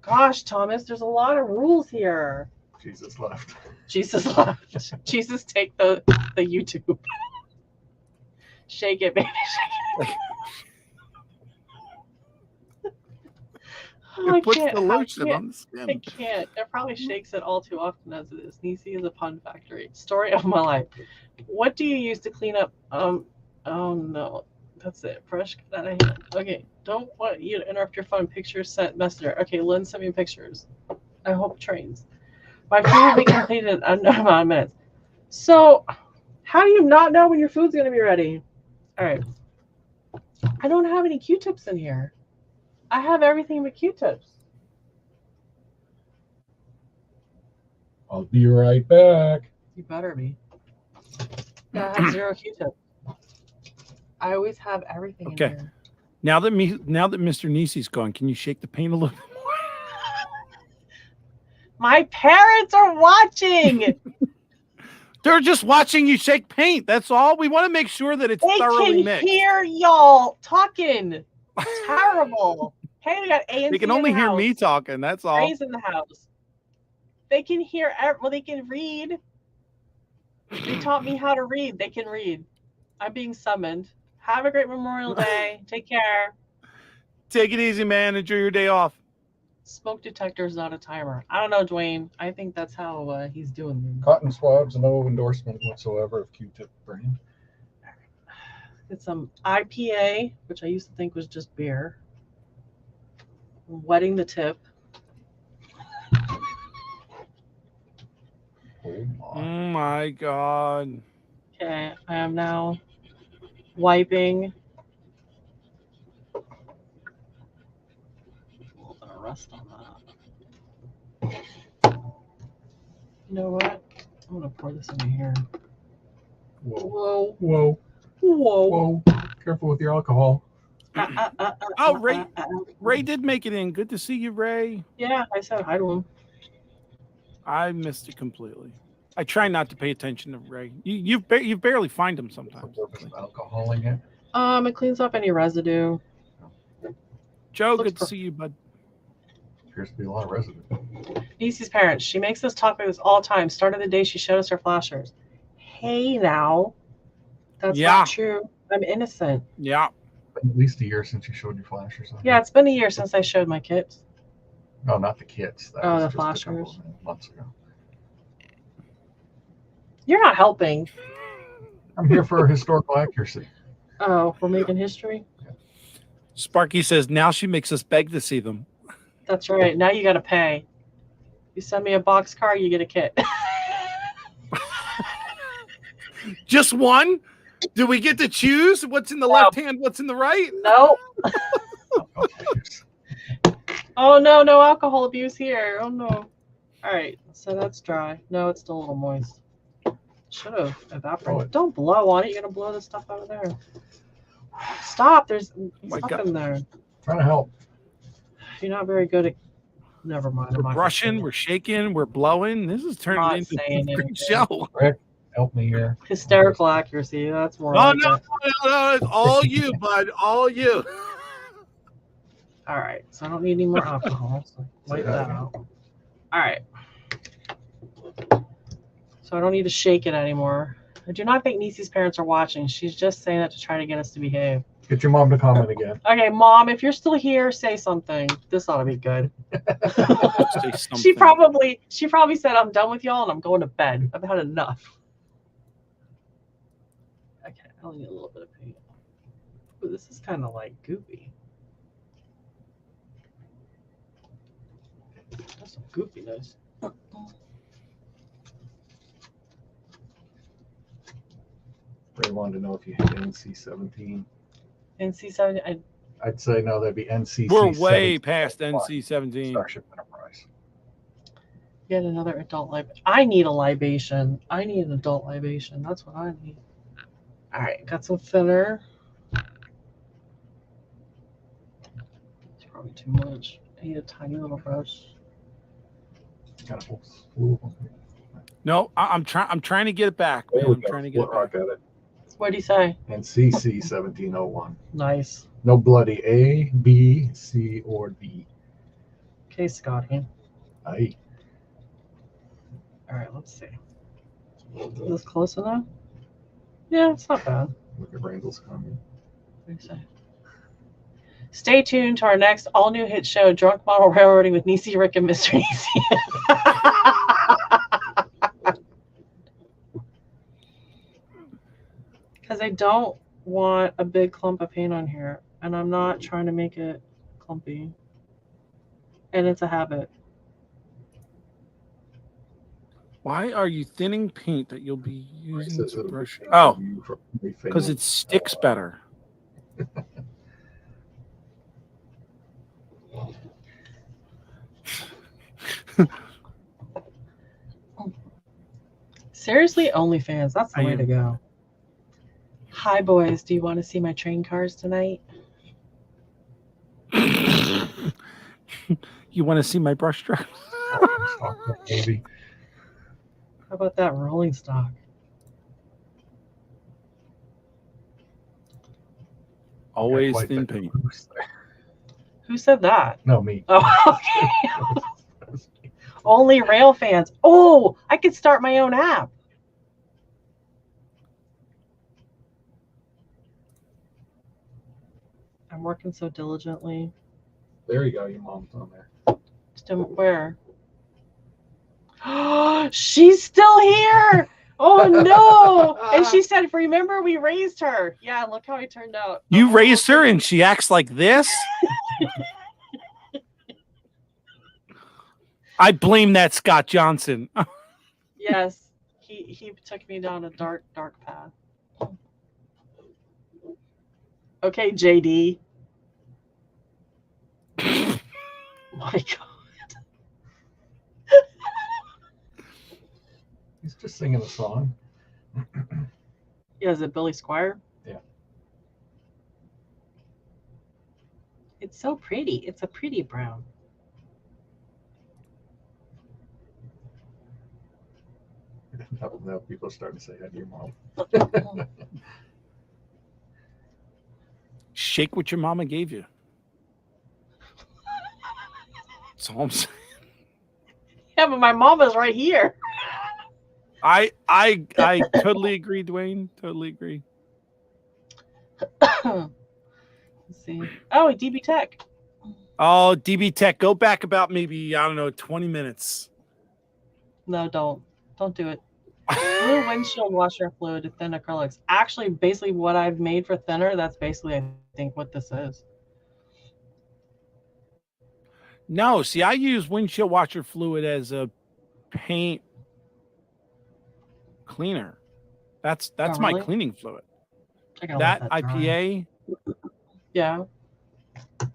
B: Gosh, Thomas, there's a lot of rules here.
C: Jesus left.
B: Jesus left. Jesus, take the YouTube. Shake it, baby. Shake it. Oh, I
A: It puts
B: can't.
A: the
B: I
A: lotion
B: can't.
A: on the skin.
B: I can't. It probably shakes it all too often as it is. Nisi is a pun factory. Story of my life. What do you use to clean up? Oh no, that's it. Fresh cut out of hand. Okay, don't want you to interrupt your phone. Pictures sent messenger. Okay, Lynn sent me pictures. I hope trains. My food will be completed in an unknown amount of minutes. So, how do you not know when your food's going to be ready? All right. I don't have any Q-tips in here. I have everything but Q-tips.
D: I'll be right back.
B: You better be. Yeah, I have 0 Q-tips. I always have everything
A: Okay.
B: in here.
A: Now that Mr. Nisi's gone, can you shake the paint a little bit more?
B: My parents are watching.
A: They're just watching you shake paint. That's all. We want to make sure that it's
B: They
A: thoroughly
B: can
A: mixed.
B: hear y'all talking. Terrible. Hey, we got A and
A: They can
B: C in
A: only
B: the
A: hear
B: house.
A: me talking. That's all.
B: Ray's in the house. They can hear. Well, they can read. They taught me how to read. They can read. I'm being summoned. Have a great Memorial Day. Take care.
A: Take it easy, man. Enjoy your day off.
B: Smoke detector is not a timer. I don't know, Dwayne. I think that's how he's doing them.
C: Cotton swabs, no endorsement whatsoever of Q-tip brand.
B: Get some IPA, which I used to think was just beer. Wetting the tip.
C: Oh my.
A: Oh my God.
B: Okay, I am now wiping dust on that. You know what? I'm gonna pour this into here.
C: Whoa.
B: Whoa.
C: Whoa.
B: Whoa.
C: Whoa. Careful with your alcohol.
A: Oh, Ray did make it in. Good to see you, Ray.
B: Yeah, I said hi to him.
A: I missed it completely. I try not to pay attention to Ray. You barely find him
C: What's
A: sometimes.
C: the purpose of alcohol in it?
B: It cleans up any residue.
A: Joe,
B: Looks
A: good to
B: perfect.
A: see you, bud.
C: Appears to be a lot of residue.
B: Niecy's parents. She makes us talk like this all the time. Started the day she showed us her flashers. Hey now. That's
A: Yeah.
B: not true. I'm innocent.
A: Yeah.
C: Been at least a year since you showed your flashers.
B: Yeah, it's been a year since I showed my kids.
C: No, not the kits. That
B: Oh,
C: was
B: the
C: just a couple
B: flashers.
C: of months ago.
B: You're not helping.
C: I'm here for historical accuracy.
B: Oh, we're making history?
A: Sparky says now she makes us beg to see them.
B: That's right. Now you got to pay. You send me a box car, you get a kit.
A: Just one? Do we get to choose what's in the
B: No.
A: left hand, what's in the right?
B: Nope. Oh, no, no alcohol abuse here. Oh, no. All right, so that's dry. No, it's still a little moist. Should have evaporated. Don't blow on it. You're going to blow the stuff out of there. Stop. There's
A: my
B: stuff
A: God.
B: in there.
C: Trying to help.
B: You're not very good at... Never mind. I'm
A: We're
B: not gonna
A: brushing,
B: say
A: we're shaking, we're blowing. This is turning
B: Not
A: into
B: saying
A: a great
B: anything.
A: show.
C: Help me here.
B: that. Hysterical accuracy. That's more
A: No,
B: like
A: no,
B: it.
A: no, it's all you, bud. All you.
B: All right, so I don't need any more alcohol. So wipe that out. All right. So I don't need to shake it anymore. I do not think Niecy's parents are watching. She's just saying that to try to get us to behave.
C: Get your mom to comment again.
B: Okay, Mom, if you're still here, say something. This ought to be good.
A: Say
B: She
A: something.
B: probably said, I'm done with y'all and I'm going to bed. I've had enough. Okay, I only need a little bit of paint. Ooh, this is kind of like goopy. That's some goopiness.
C: Ray wanted to know if you had NC-17.
B: NC-17,
C: I'd say no, that'd be NCC.
A: We're way past NC-17.
C: Starship Enterprise.
B: get another adult libation. I need a libation. I need an adult libation. That's what I need. All right, got some thinner. It's probably too much. I need a tiny little brush.
C: Kind of ooh.
A: No, I'm trying to get it back, man.
C: There we
A: I'm
C: go.
A: trying to get it
C: Look
A: back.
C: at it.
B: What do you say?
C: NCC 1701.
B: Nice.
C: No bloody A, B, C, or D.
B: Okay, Scotty.
C: Aye.
B: All right, let's see. Is this close enough? Yeah, it's not bad.
C: Look at Randall's comment.
B: What do you say? Stay tuned to our next all-new hit show, Drunk Model Railroading with Niecy, Rick, and Mr. Niecy. Because I don't want a big clump of paint on here, and I'm not trying to make it clumpy. And it's a habit.
A: Why are you thinning paint that you'll be using
C: Says
A: to
C: it'll
A: brush?
C: be
A: Oh,
C: you for everything.
A: because it sticks better.
B: Seriously, OnlyFans. That's the
A: I
B: way
A: am.
B: to go. Hi, boys. Do you want to see my train cars tonight?
A: You want to see my brush strokes?
C: Maybe.
B: How about that rolling stock?
A: Always
C: Quite
A: thin
C: the
A: paint.
C: goose there.
B: Who said that?
C: No, me.
B: Oh, okay. Only rail fans. Oh, I could start my own app. I'm working so diligently.
C: There you go. Your mom's on there.
B: Where? She's still here. Oh no! And she said, "Remember, we raised her." Yeah, look how he turned out.
A: You
B: Oh.
A: raised her and she acts like this? I blame that Scott Johnson.
B: Yes, he took me down a dark path. Okay, JD. My my god.
C: He's just singing a song.
B: Yeah, is it Billy Squire?
C: Yeah.
B: It's so pretty. It's a pretty brown.
C: Now people are starting to say hi to your mom.
A: Shake what your mama gave you. That's all I'm saying.
B: Yeah, but my mama's right here.
A: I totally agree, Dwayne. Totally agree.
B: Let's see. Oh, DB Tech.
A: Oh, DB Tech, go back about maybe, I don't know, 20 minutes.
B: No, don't. Don't do it. Blue windshield washer fluid to thin acrylics. Actually, basically what I've made for thinner, that's basically, I think, what this is.
A: No, see, I use windshield washer fluid as a paint cleaner. That's
B: Oh,
A: my
B: really?
A: cleaning fluid.
B: I gotta
A: That
B: let dry.
A: IPA,
B: Yeah. I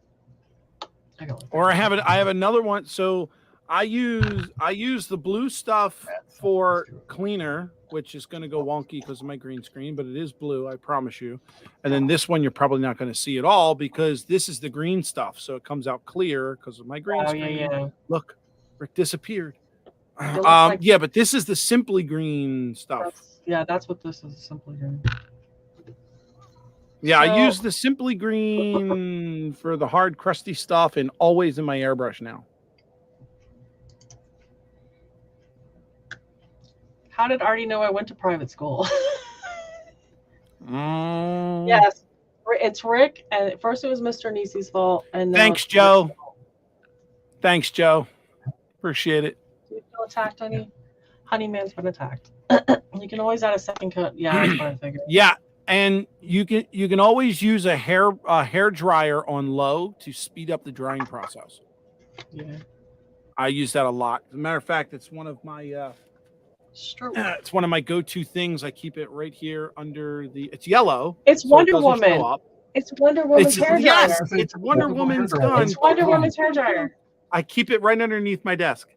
B: gotta let that
A: or I
B: dry.
A: have another one. So I use the blue stuff for cleaner, which is going to go wonky because of my green screen, but it is blue, I promise you. And then this one you're probably not going to see at all because this is the green stuff, so it comes out clear because of my green
B: Oh,
A: screen.
B: yeah.
A: Look, it disappeared.
B: looks like-
A: Yeah, but this is the Simply Green stuff.
B: That's what this is, simply green.
A: Yeah, I
B: So-
A: use the Simply Green for the hard, crusty stuff and always in my airbrush now.
B: How did Artie know I went to private school?
A: Mm.
B: Yes, it's Rick, and at first it was Mr. Nisi's fault, and now
A: Thanks,
B: it's
A: Joe.
B: Rick's fault.
A: Thanks, Joe. Appreciate it.
B: Do you feel attacked, honey? Honey man's been attacked. You can always add a second coat. Yeah, that's what I figured.
A: Yeah, and you can always use a hair dryer on low to speed up the drying process.
B: Yeah.
A: I use that a lot. As a matter of fact, it's one of my
B: Stroke.
A: it's one of my go-to things. I keep it right here under the. It's yellow.
B: It's
A: so it
B: Wonder
A: doesn't show
B: Woman.
A: up.
B: It's Wonder Woman's hair dryer.
A: Yes, it's Wonder Woman's gun.
B: It's Wonder Woman's hair dryer.
A: I keep it right underneath my desk.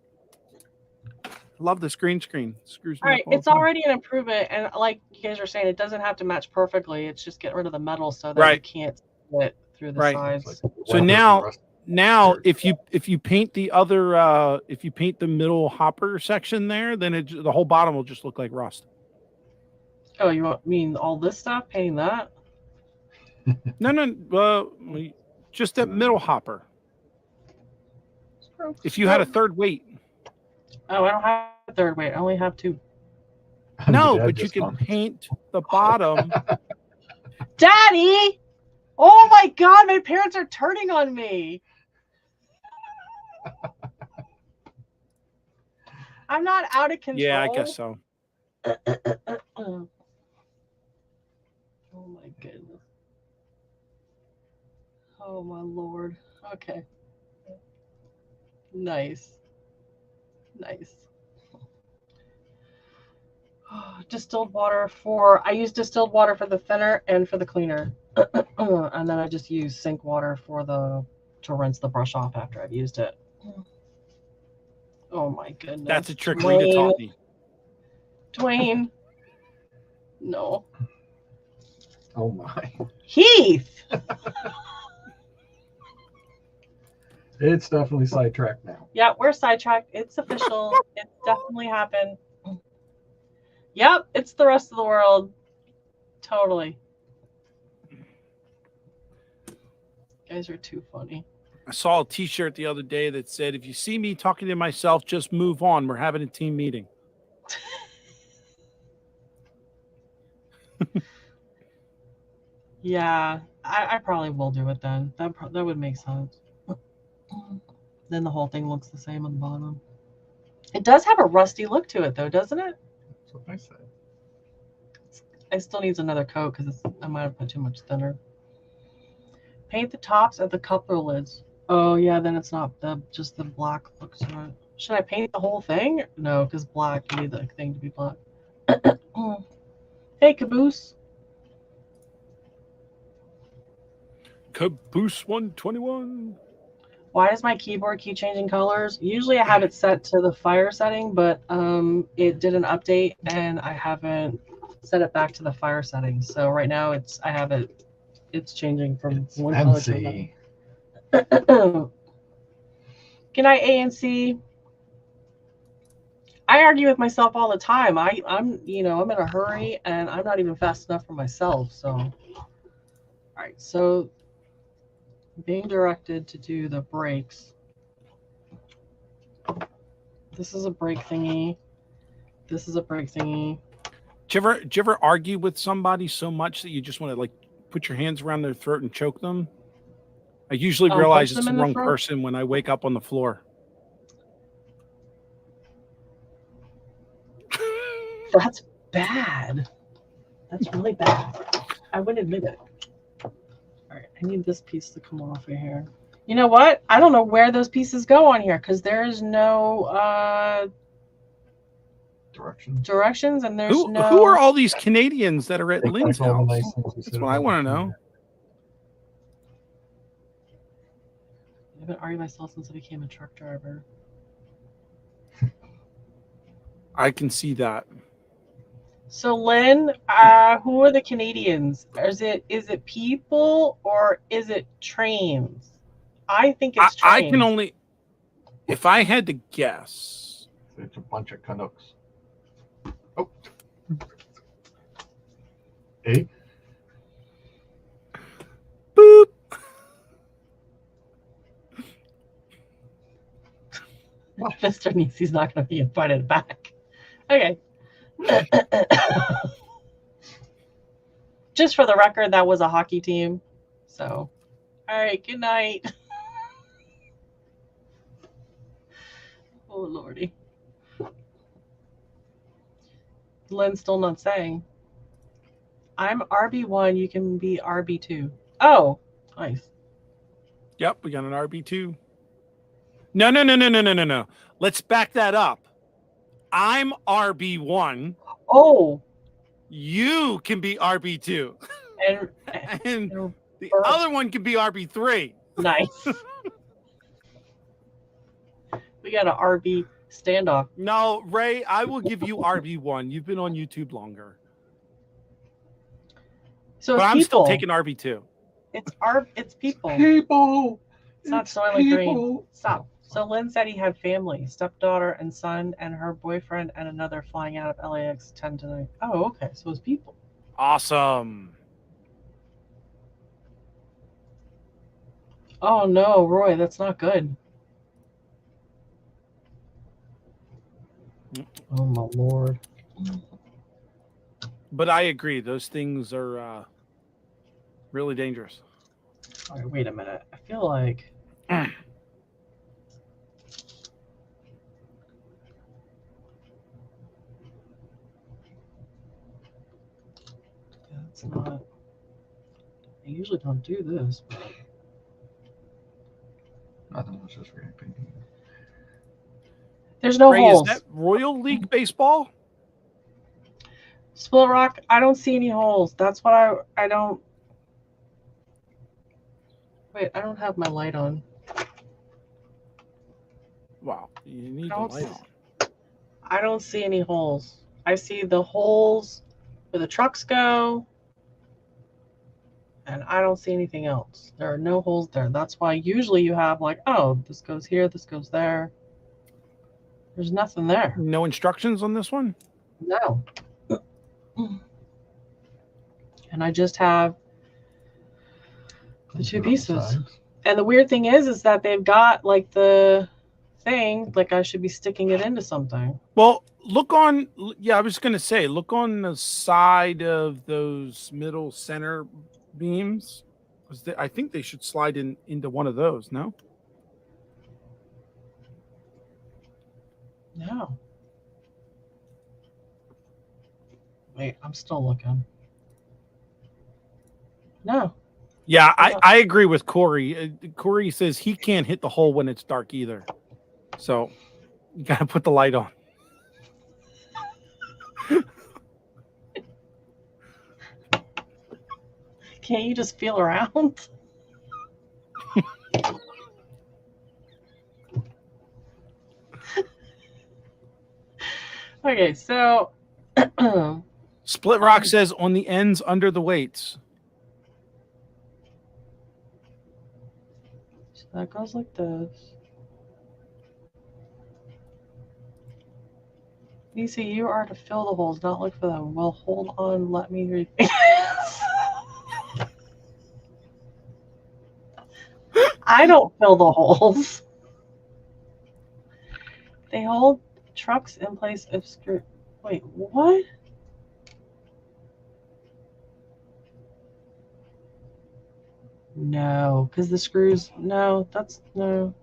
A: Love this green screen. Screws me
B: All right,
A: up all
B: it's
A: the time.
B: already an improvement, and like you guys are saying, it doesn't have to match perfectly. It's just get rid of the metal so that you
A: Right.
B: can't see it through the
A: Right.
B: sides.
A: So now if you paint the other if you paint the middle hopper section there, then the whole bottom will just look like rust.
B: Oh, you mean all this stuff? Painting that?
A: No, just that middle hopper. If you had a third weight.
B: Oh, I don't have a third weight. I only have two.
A: No, but you can paint the bottom.
B: Daddy! Oh my God, my parents are turning on me. I'm not out of control.
A: Yeah, I guess so.
B: Oh my goodness. Oh my Lord. Okay. Nice. Distilled water I use distilled water for the thinner and for the cleaner. And then I just use sink water to rinse the brush off after I've used it. Oh my goodness.
A: That's a trick Rita taught me.
B: Dwayne. No.
C: Oh my.
B: Heath.
C: It's definitely sidetracked now.
B: Yeah, we're sidetracked. It's official. It's definitely happened. Yep, it's the rest of the world. Totally. You guys are too funny.
A: I saw a t-shirt the other day that said, if you see me talking to myself, just move on. We're having a team meeting.
B: Yeah, I probably will do it then. That would make sense. Then the whole thing looks the same on the bottom. It does have a rusty look to it, though, doesn't it?
C: That's what I said.
B: It still needs another coat because I might have put too much thinner. Paint the tops of the coupler lids. Oh yeah, then it's not just the black looks right. Should I paint the whole thing? No, because black, you need the thing to be black. Hey, Caboose.
A: Caboose 121.
B: Why does my keyboard keep changing colors? Usually I have it set to the fire setting, but it did an update and I haven't set it back to the fire setting. So right now it's changing from
C: It's
B: one color to
C: fancy.
B: another. Good night, ANC. I argue with myself all the time. I'm in a hurry and I'm not even fast enough for myself. So, all right. So, being directed to do the brakes. This is a brake thingy. This is a brake thingy.
A: Do you ever argue with somebody so much that you just want to like put your hands around their throat and choke them? I usually realize
B: punch
A: it's
B: them
A: the
B: in the
A: wrong
B: throat?
A: person when I wake up on the floor.
B: That's bad. That's really bad. I wouldn't admit it. All right, I need this piece to come off of here. You know what? I don't know where those pieces go on here because there is no directions and there's
A: Who
B: no.
A: are all these Canadians that are at
C: They
A: Lynn's
C: like all the
A: house?
C: nice things you
A: That's
C: said
A: what I
C: about
A: want to
C: the
A: know.
B: I've been arguing myself since I became a truck driver.
A: I can see that.
B: So Lynn, who are the Canadians? Is it people or is it trains? I think it's
A: I
B: trains.
A: can only, if I had to guess.
C: It's a bunch of Canucks. Oh. Hey.
A: Boop.
B: Mr. Nisi's not going to be invited back. Okay. Just for the record, that was a hockey team. So, all right, good night. Oh, Lordy. Lynn's still not saying. I'm RB1, you can be RB2. Oh, nice.
A: Yep, we got an RB2. No. Let's back that up. I'm RB1.
B: Oh.
A: You can be RB2.
B: And
A: And the other one can be RB3.
B: Nice. We got an RB standoff.
A: No, Ray, I will give you RB1. You've been on YouTube longer.
B: So
A: But
B: it's
A: I'm still
B: people.
A: taking RB2.
B: It's people.
C: People.
B: Stop Soylent Green. Stop. So Lynn said he had family, stepdaughter and son, and her boyfriend and another flying out of LAX 10 tonight. Oh, okay. So it's people.
A: Awesome.
B: Oh no, Roy, that's not good. Oh my Lord.
A: But I agree. Those things are really dangerous.
B: All right, wait a minute. I feel like that's not. I usually don't do this. But...
C: Nothing, was just reacting.
B: There's no
A: Ray,
B: holes.
A: is that Royal League baseball?
B: Split Rock, I don't see any holes. That's what I don't. Wait, I don't have my light on.
A: Wow, you need the
B: Don't
A: light
B: s-
A: on.
B: I don't see any holes. I see the holes where the trucks go, and I don't see anything else. There are no holes there. That's why usually you have like, oh, this goes here, this goes there. There's nothing there.
A: No instructions on this one?
B: No. And I just have the two pieces. And the weird thing is that they've got like the thing, like I should be sticking it into something.
A: Well, look on, I was going to say, look on the side of those middle center beams. I think they should slide into one of those, no?
B: No. Wait, I'm still looking. No.
A: Yeah, I agree with Corey. Corey says he can't hit the hole when it's dark either. So you got to put the light on.
B: Can't you just feel around? Okay, so
A: Split Rock says on the ends under the weights.
B: so that goes like this. Nisa, you are to fill the holes, not look for them. Well, hold on, let me read. I don't fill the holes. They hold trucks in place if screw. Wait, what? No, because the screws. No, that's no.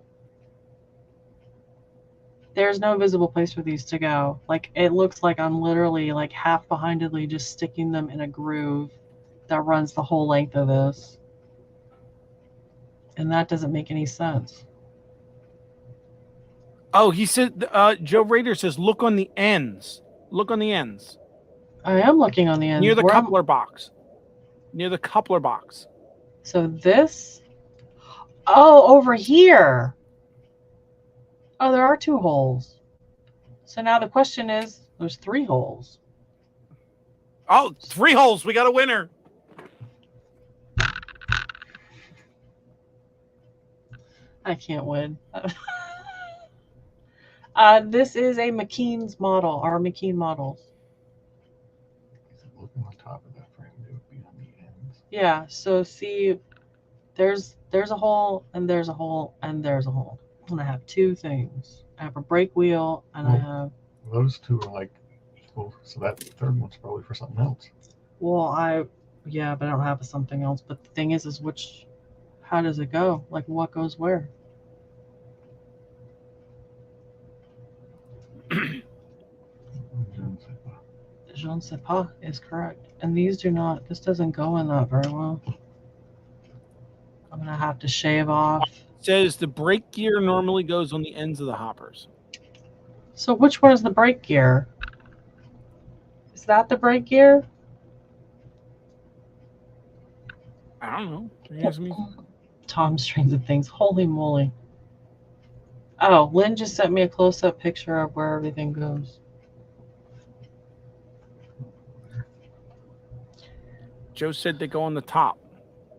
B: There's no visible place for these to go. Like, it looks like I'm literally like half-behindedly just sticking them in a groove that runs the whole length of this. And that doesn't make any sense.
A: Oh, he said, Joe Rader says, look on the ends. Look on the ends.
B: I am looking on the end.
A: Near the coupler box. Near the coupler box.
B: So this. Oh, over here. Oh, there are 2 holes. So now the question is, there's 3 holes.
A: Oh, 3 holes. We got a winner.
B: I can't win. This is a McKean's model, our McKean models.
C: Looking on top of that frame, it would be on the ends.
B: Yeah, so see, there's a hole, and there's a hole, and there's a hole. And I have 2 things. I have a brake wheel, and I have.
C: Those 2 are like equal, so that third one's probably for something else.
B: Well, yeah, but I don't have something else. But the thing is which, how does it go? Like, what goes where? Je ne sais pas is correct. And these do not, this doesn't go in that very well. I'm going to have to shave off.
A: It says the brake gear normally goes on the ends of the hoppers.
B: So which one is the brake gear? Is that the brake gear?
A: I don't know. Are you asking me?
B: Tom Strings of Things. Holy moly. Oh, Lynn just sent me a close-up picture of where everything goes.
A: Joe said they go on the top.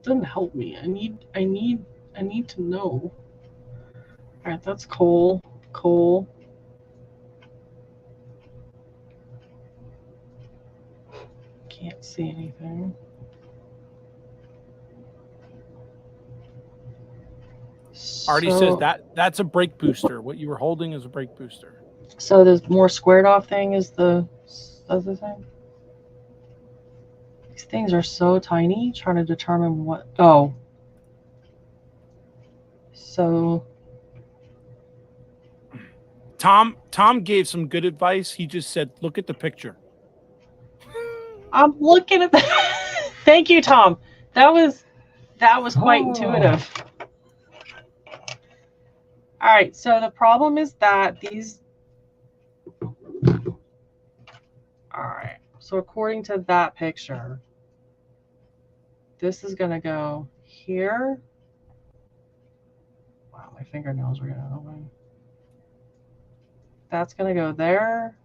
B: Doesn't help me. I need to know. All right, that's coal. Coal. Can't see anything.
A: Artie says that's a brake booster. What you were holding is a brake booster.
B: So the more squared off thing is the other thing. These things are so tiny. Trying to determine what. Oh. So.
A: Tom gave some good advice. He just said, "Look at the picture."
B: I'm looking at that. Thank you, Tom. That was quite intuitive. All right, so the problem is that these. All right, so according to that picture, this is going to go here. Wow, my fingernails are getting away. That's going to go there.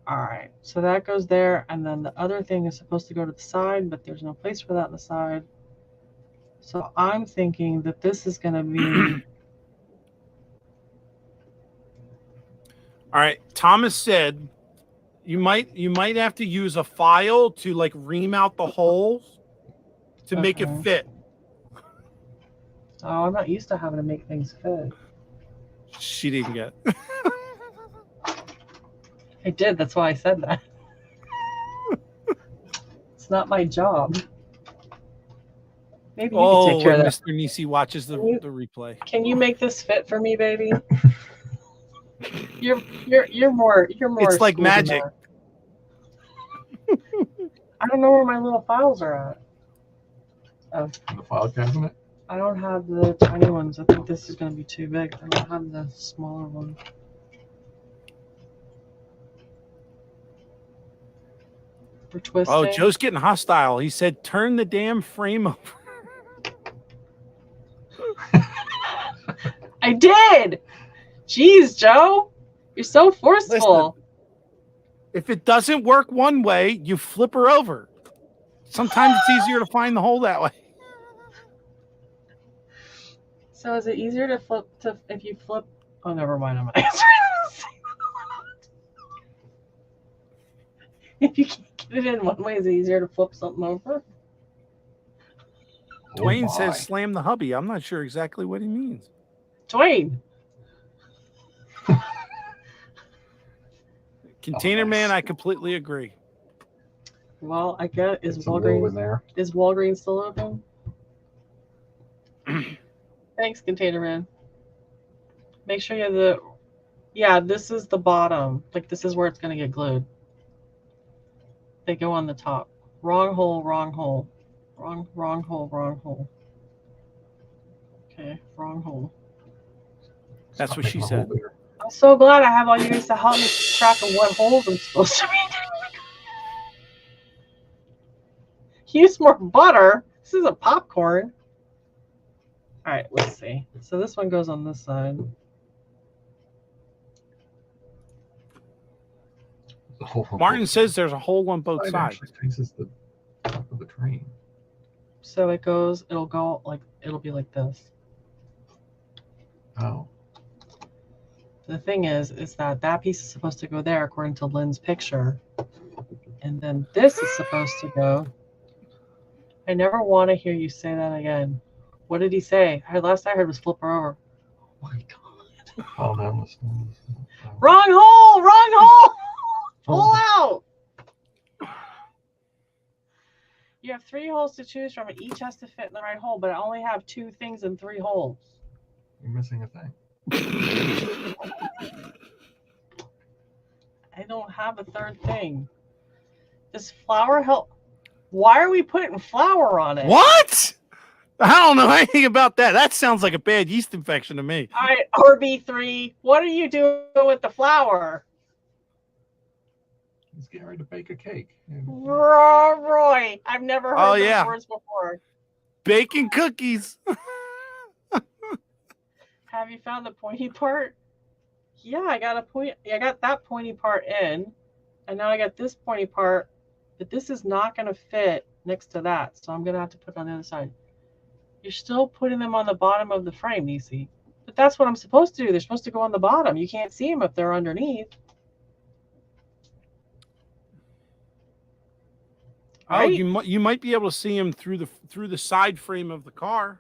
B: All right, so that goes there, and then the other thing is supposed to go to the side, but there's no place for that on the side. So I'm thinking that this is going to be.
A: All right, Thomas said you might have to use a file to like ream out the holes to make it fit.
B: Oh, I'm not used to having to make things fit.
A: She didn't get.
B: I did. That's why I said that. It's not my job. Maybe you can take care of that.
A: Mr. Nisi watches the replay.
B: Can you make this fit for me, baby? You're more.
A: It's like magic.
B: I don't know where my little files are at. Oh.
C: In the file cabinet?
B: I don't have the tiny ones. I think this is going to be too big. I don't have the smaller one. For twisting.
A: Oh, Joe's getting hostile. He said, "Turn the damn frame over."
B: I did. Jeez, Joe, You're so forceful.
A: Listen, if it doesn't work one way, you flip her over. Sometimes it's easier to find the hole that way.
B: So is it easier to flip to if you flip? Oh, never mind. I'm answering this. If you can't get it in one way, is it easier to flip something over?
A: Dwayne
C: my.
A: says slam the hubby. I'm not sure exactly what he means.
B: Dwayne.
A: Container
C: nice.
A: Man, I completely agree.
B: Well, I get is
C: It's a little in
B: Walgreens
C: there.
B: still open? Thanks, Container Man. Make sure you have the. Yeah, this is the bottom. Like this is where it's gonna get glued. They go on the top. Wrong hole, wrong hole. Wrong hole, wrong hole. Okay, wrong hole.
A: That's
C: Stop
A: what she
C: making a hole
A: said.
C: bigger.
B: I'm so glad I have all you guys to help me keep track of what holes I'm supposed to be doing. Use more butter. This isn't popcorn. All right, let's see. So this one goes on this side.
C: The hole on
A: Martin
C: both
A: says there's a hole on both
C: sides.
A: sides.
C: Actually faces the top of the train.
B: So it'll go like, it'll be like this.
C: Oh.
B: The thing is that piece is supposed to go there according to Lynn's picture. And then this is supposed to go. I never want to hear you say that again. What did he say? Last I heard was flip her over. Oh my God.
C: Oh, that was.
B: Wrong hole! Wrong hole! Pull out! You have 3 holes to choose from, and each has to fit in the right hole, but I only have 2 things in 3 holes.
C: You're missing a thing.
B: I don't have a third thing. Does flour help? Why are we putting flour on it?
A: What? I don't know anything about that. That sounds like a bad yeast infection to me.
B: All right, RB3, what are you doing with the flour?
C: He's getting ready to bake a cake.
B: Roy, I've never heard
A: Oh,
B: those
A: yeah.
B: words before.
A: Baking cookies.
B: Have you found the pointy part? Yeah, I got that pointy part in, and now I got this pointy part, but this is not going to fit next to that, so I'm going to have to put it on the other side. You're still putting them on the bottom of the frame, Nisi. But that's what I'm supposed to do. They're supposed to go on the bottom. You can't see them if they're underneath.
A: Oh,
B: Right?
A: you might be able to see him through the side frame of the car.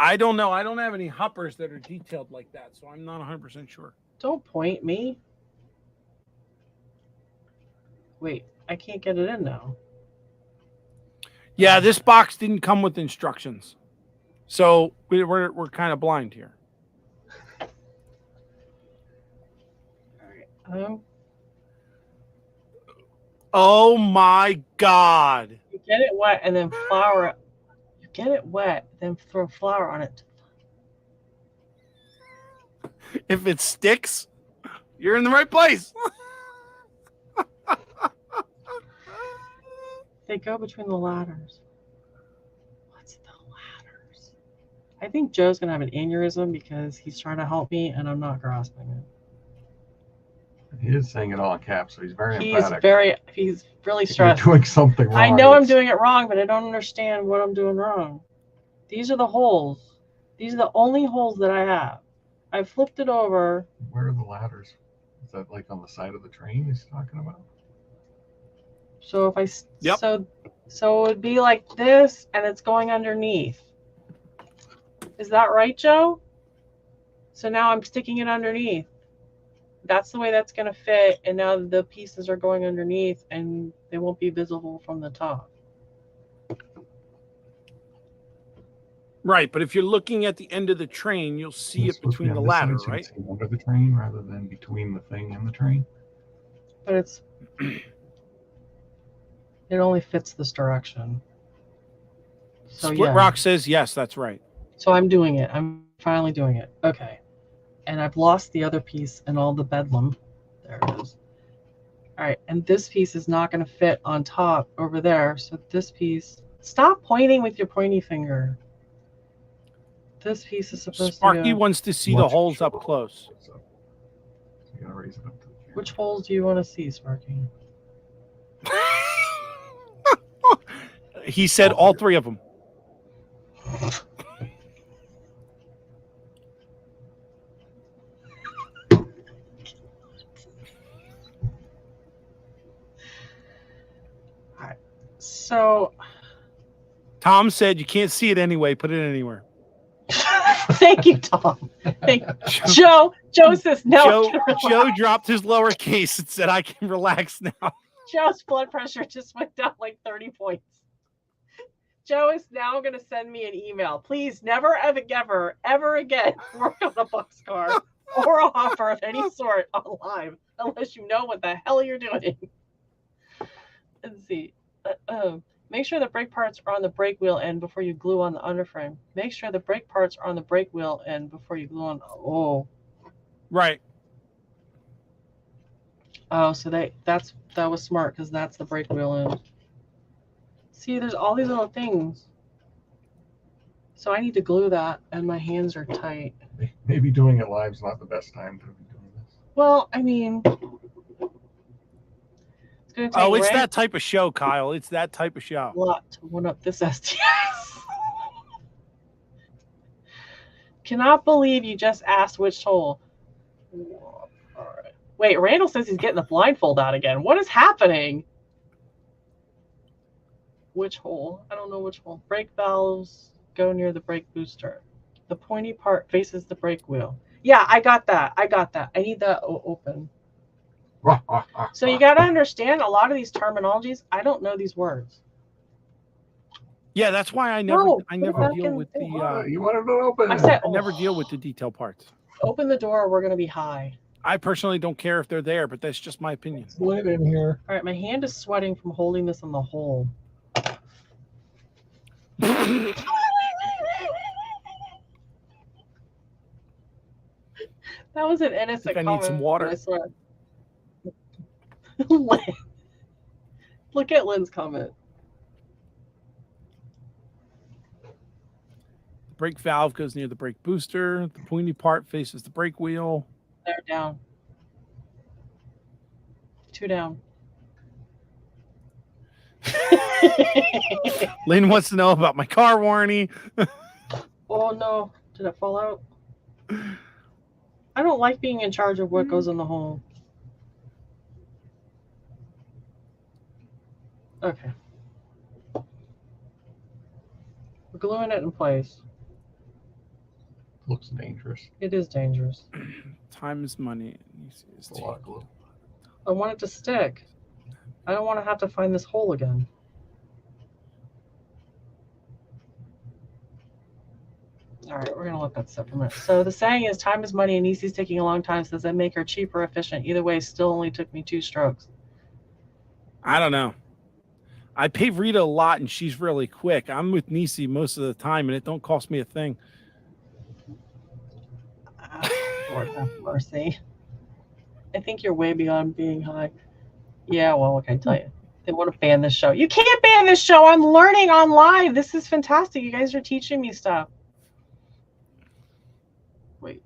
A: I don't know. I don't have any hoppers that are detailed like that, so I'm not 100% sure.
B: Don't point me. Wait, I can't get it in now.
A: Yeah, this box didn't come with instructions, so we're kind of blind here.
B: All right.
A: Oh my God!
B: You get it wet and then flour it. You get it wet, then throw flour on it.
A: If it sticks, you're in the right place.
B: They go between the ladders. What's the ladders? I think Joe's gonna have an aneurysm because he's trying to help me and I'm not grasping it.
C: He is saying it all in caps, so he's very emphatic.
B: He's really
C: If you're
B: stressed.
C: doing something wrong.
B: I know I'm
C: it's-
B: doing it wrong, but I don't understand what I'm doing wrong. These are the holes. These are the only holes that I have. I flipped it over.
C: Where are the ladders? Is that like on the side of the train he's talking about?
B: So if I
A: Yep.
B: so it would be like this, and it's going underneath. Is that right, Joe? So now I'm sticking it underneath. That's the way that's going to fit, and now the pieces are going underneath, and they won't be visible from the top.
A: Right, but if you're looking at the end of the train, you'll see
C: It's
A: it
C: supposed to be
A: between the
C: on this side,
A: ladder,
C: so you
A: right?
C: can see under the train rather than between the thing and the train.
B: But it only fits this direction. So
A: Split
B: yeah.
A: Rock says yes, that's right.
B: So I'm doing it. I'm finally doing it. Okay. And I've lost the other piece and all the bedlam. There it is. All right. And this piece is not going to fit on top over there. So this piece, stop pointing with your pointy finger. This piece is supposed
A: Sparky
B: to go.
A: wants to see the
C: Much
A: holes up
C: shorter.
A: close.
C: So you gotta raise it up.
B: Which holes do you want to see, Sparky?
A: He said all three of them.
B: So,
A: Tom said you can't see it anyway. Put it anywhere.
B: thank you, Tom. Thank Joe. Joe says no.
A: Joe dropped his lowercase and said, "I can relax now."
B: Joe's blood pressure just went down like 30 points. Joe is now going to send me an email. Please never, ever again work on a boxcar or a hopper of any sort on live unless you know what the hell you're doing. Let's see. Make sure the brake parts are on the brake wheel end before you glue on the underframe. Make sure the brake parts are on the brake wheel end before you glue on. Oh.
A: Right.
B: Oh, so that was smart because that's the brake wheel end. See, there's all these little things. So I need to glue that, and my hands are tight.
C: Maybe doing it live is not the best time to be doing this.
B: Well, I mean, it's going to take
A: Oh, it's
B: Ray
A: that type of show, Kyle. It's that type of show.
B: a lot to one up this STS. Cannot believe you just asked which hole. All right. Wait, Randall says he's getting the blindfold out again. What is happening? Which hole? I don't know which hole. Brake valves go near the brake booster. The pointy part faces the brake wheel. Yeah, I got that. I need that open. So you got to understand a lot of these terminologies. I don't know these words.
A: Yeah, that's why I never
B: No,
A: deal with the
C: You wanted it open.
B: I said,
A: I never deal with the detail parts.
B: open the door or we're going to be high.
A: I personally don't care if they're there, but that's just my opinion.
D: It's lit in here.
B: All right, my hand is sweating from holding this in the hole. That was an innocent
A: I need
B: comment.
A: some water.
B: I swear. Lynn. Look at Lynn's comment.
A: The brake valve goes near the brake booster. The pointy part faces the brake wheel.
B: They're down. 2 down.
A: Lynn wants to know about my car warranty.
B: Oh no, did it fall out? I don't like being in charge of what goes in the hole. Okay. We're gluing it in place.
C: Looks dangerous.
B: It is dangerous.
A: Time is money.
C: It's a lot of glue.
B: I want it to stick. I don't want to have to find this hole again. All right, we're going to let that sit for a minute. So the saying is time is money and Nisi's taking a long time. So does that make her cheaper or efficient? Either way, still only took me 2 strokes.
A: I don't know. I pay Rita a lot and she's really quick. I'm with Nisi most of the time and it don't cost me a thing.
B: Lord have mercy. I think you're way beyond being high. Yeah, well, what can I tell you? They want to ban this show. You can't ban this show. I'm learning on live. This is fantastic. You guys are teaching me stuff. Wait,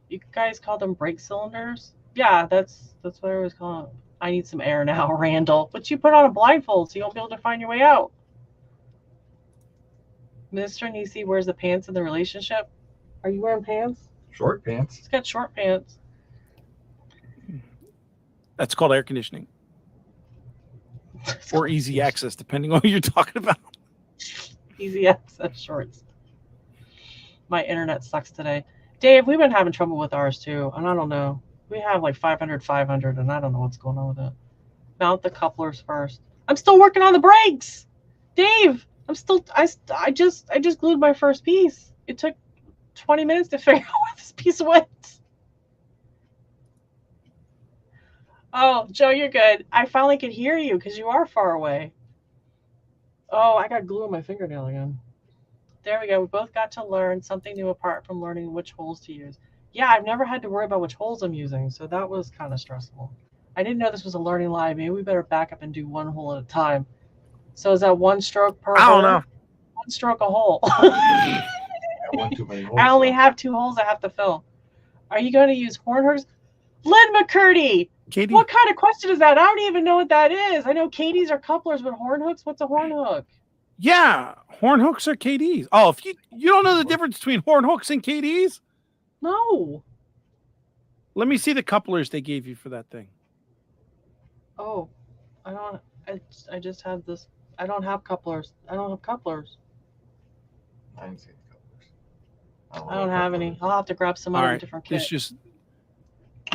B: you guys call them brake cylinders? Yeah, that's what I always call them. I need some air now, Randall. But you put on a blindfold so you won't be able to find your way out. Mr. Nisi wears the pants in the relationship. Are you wearing pants?
C: Short pants.
B: He's got short pants.
A: That's called air conditioning. Or easy access, depending on what you're talking about.
B: Easy access shorts. My internet sucks today. Dave, we've been having trouble with ours too, and I don't know. We have like 500, and I don't know what's going on with it. Mount the couplers first. I'm still working on the brakes. Dave, I just glued my first piece. It took 20 minutes to figure out where this piece went. Oh, Joe, you're good. I finally could hear you because you are far away. Oh, I got glue on my fingernail again. There we go. We both got to learn something new apart from learning which holes to use. Yeah, I've never had to worry about which holes I'm using, so that was kind of stressful. I didn't know this was a learning live. Maybe we better back up and do 1 hole at a time. So is that 1 stroke per hole?
A: I don't know.
B: 1 stroke a hole.
C: one too many holes.
B: I only
C: though.
B: have 2 holes I have to fill. Are you going to use horn hooks? Lynn McCurdy,
A: Katie,
B: what kind of question is that? I don't even know what that is. I know Katie's are couplers, but horn hooks? What's a horn hook?
A: yeah, horn hooks are KDs. Oh, if you don't know the difference between horn hooks and KDs,
B: No.
A: let me see the couplers they gave you for that thing.
B: Oh, I don't. I just have this. I don't have couplers. I don't have couplers.
C: I ain't seen couplers.
B: I don't have any. I'll have to grab some
A: All
B: other
A: right,
B: different kit.
A: this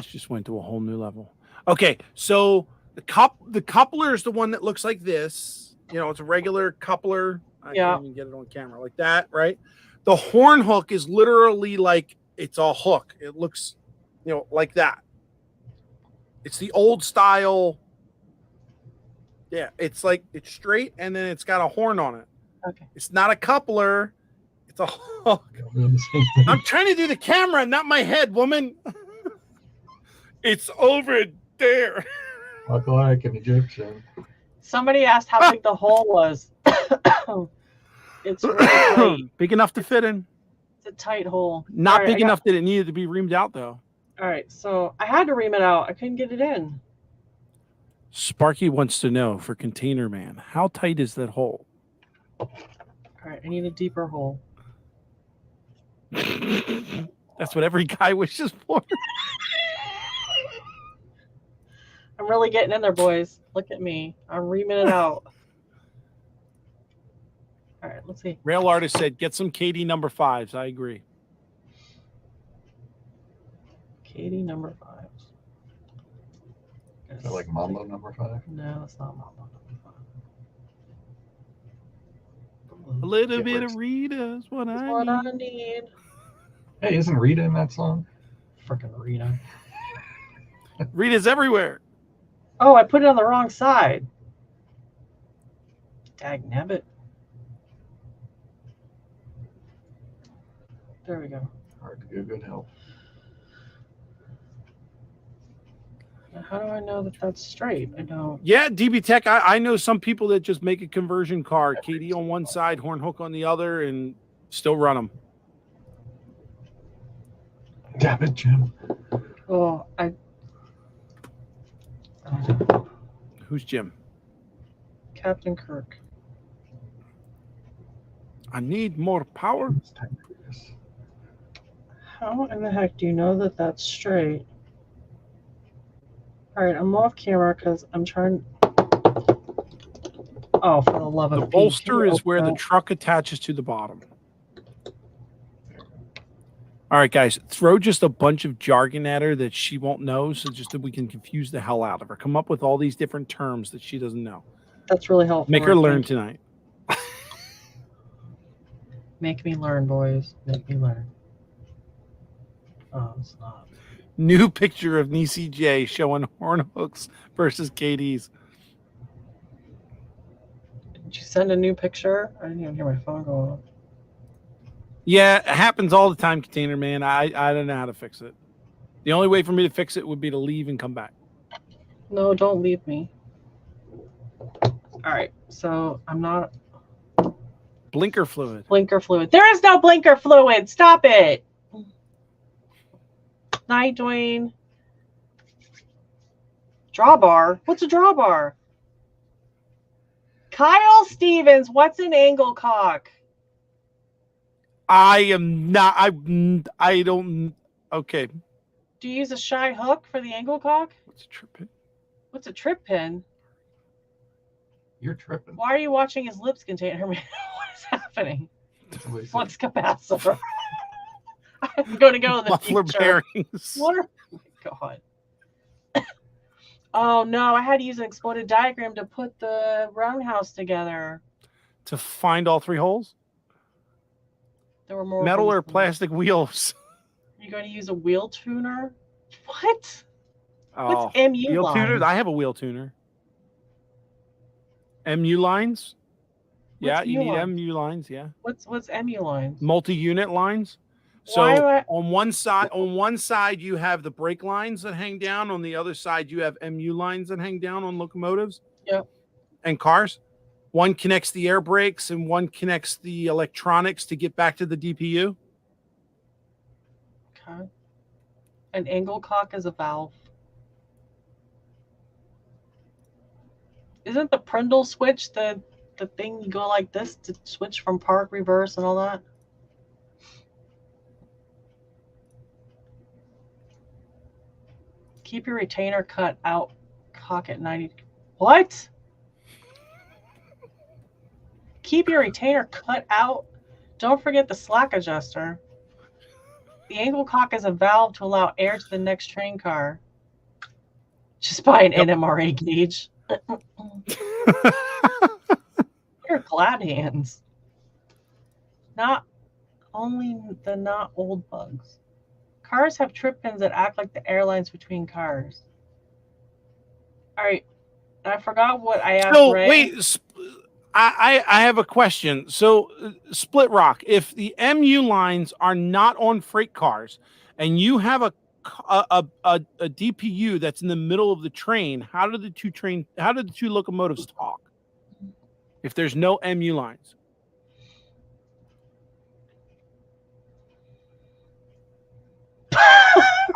A: just went to a whole new level. Okay, so the coupler is the one that looks like this. You know, it's a regular coupler. I
B: Yeah.
A: can't even get it on camera like that, right? The horn hook is literally like it's a hook. It looks, you know, like that. It's the old style. Yeah, it's like it's straight and then it's got a horn on it.
B: Okay.
A: It's not a coupler. It's a hook.
C: We're doing the same thing.
A: I'm trying to do the camera, not my head, woman. It's over there.
C: Look like an Egyptian.
B: Somebody asked how big the hole was. It's really tight.
A: Big enough to fit in.
B: It's a tight hole.
A: Not
B: All right,
A: big
B: I got-
A: enough that it needed to be reamed out, though.
B: All right, so I had to ream it out. I couldn't get it in.
A: Sparky wants to know for Container Man, how tight is that hole?
B: All right, I need a deeper hole.
A: That's what every guy wishes for.
B: I'm really getting in there, boys. Look at me. I'm reaming it out. All right, let's see.
A: Rail Artist said, get some KD number 5s. I agree.
B: Katie number 5.
C: Is that like Mambo number 5?
B: No, it's not Mambo number 5.
A: A little
C: Get
A: bit
C: rich.
A: of Rita's what
B: That's
A: I
B: what
A: need.
B: I need.
C: Hey, isn't Rita in that song?
B: Freaking Rita.
A: Rita's everywhere.
B: Oh, I put it on the wrong side. Dag nabbit. There we go.
C: Hard to get good help.
B: Now, how do I know that that's straight? I don't.
A: Yeah, DB Tech. I know some people that just make a conversion car, KD on one side, horn hook on the other, and still run them.
C: Damn it, Jim.
B: Oh, I.
A: Who's Jim?
B: Captain Kirk.
A: I need more power.
C: It's time for this.
B: How in the heck do you know that that's straight? All right, I'm off camera because I'm trying. Oh, for the love of
A: The
B: Pete,
A: bolster
B: can you
A: is where
B: open
A: the
B: that?
A: truck attaches to the bottom. All right, guys, throw just a bunch of jargon at her that she won't know, so just that we can confuse the hell out of her. Come up with all these different terms that she doesn't know.
B: That's really helpful.
A: Make her
B: right?
A: learn
B: Thank you.
A: tonight.
B: Make me learn, boys. Make me learn. Oh, it's not.
A: New picture of Nisi J showing horn hooks versus KD's.
B: Did you send a new picture? I didn't even hear my phone go off.
A: Yeah, it happens all the time, Container Man. I don't know how to fix it. The only way for me to fix it would be to leave and come back.
B: No, don't leave me. All right, so I'm not
A: Blinker fluid.
B: blinker fluid. There is no blinker fluid. Stop it. Night, Dwayne. Drawbar? What's a drawbar? Kyle Stevens, what's an angle cock?
A: I am not. I don't. Okay.
B: Do you use a shy hook for the angle cock?
A: What's a trip pin?
B: What's a trip pin?
C: You're tripping.
B: Why are you watching his lips, Container Man? What is happening?
C: Somebody said,
B: What's capacitor? I'm going to go in the
A: Muffler
B: future.
A: bearings.
B: What are, oh my God. Oh no, I had to use an exploded diagram to put the roundhouse together.
A: To find all 3 holes?
B: There were more
A: Metal
B: holes
A: or
B: than-
A: plastic wheels?
B: Are you going to use a wheel tuner? What?
A: Oh,
B: What's MU
A: wheel
B: line?
A: tuners. I have a wheel tuner. MU lines? Yeah,
B: What's
A: you
B: MU
A: need
B: line?
A: MU lines. Yeah,
B: What's MU line?
A: multi-unit lines. So
B: Why am I-
A: on one side you have the brake lines that hang down. On the other side you have MU lines that hang down on locomotives.
B: Yep.
A: And cars. One connects the air brakes and one connects the electronics to get back to the DPU.
B: Okay. An angle cock is a valve. Isn't the Prindle switch the thing you go like this to switch from park, reverse, and all that? Keep your retainer cut out. Cock at 90. What? Keep your retainer cut out. Don't forget the slack adjuster. The angle cock is a valve to allow air to the next train car. Just buy an NMRA gauge. You're glad hands. Not only the not old bugs. Cars have trip pins that act like the airlines between cars. All right. I forgot what I asked
A: So
B: Ray.
A: wait, I have a question. So Split Rock, if the MU lines are not on freight cars and you have a DPU that's in the middle of the train, how do the two locomotives talk if there's no MU lines?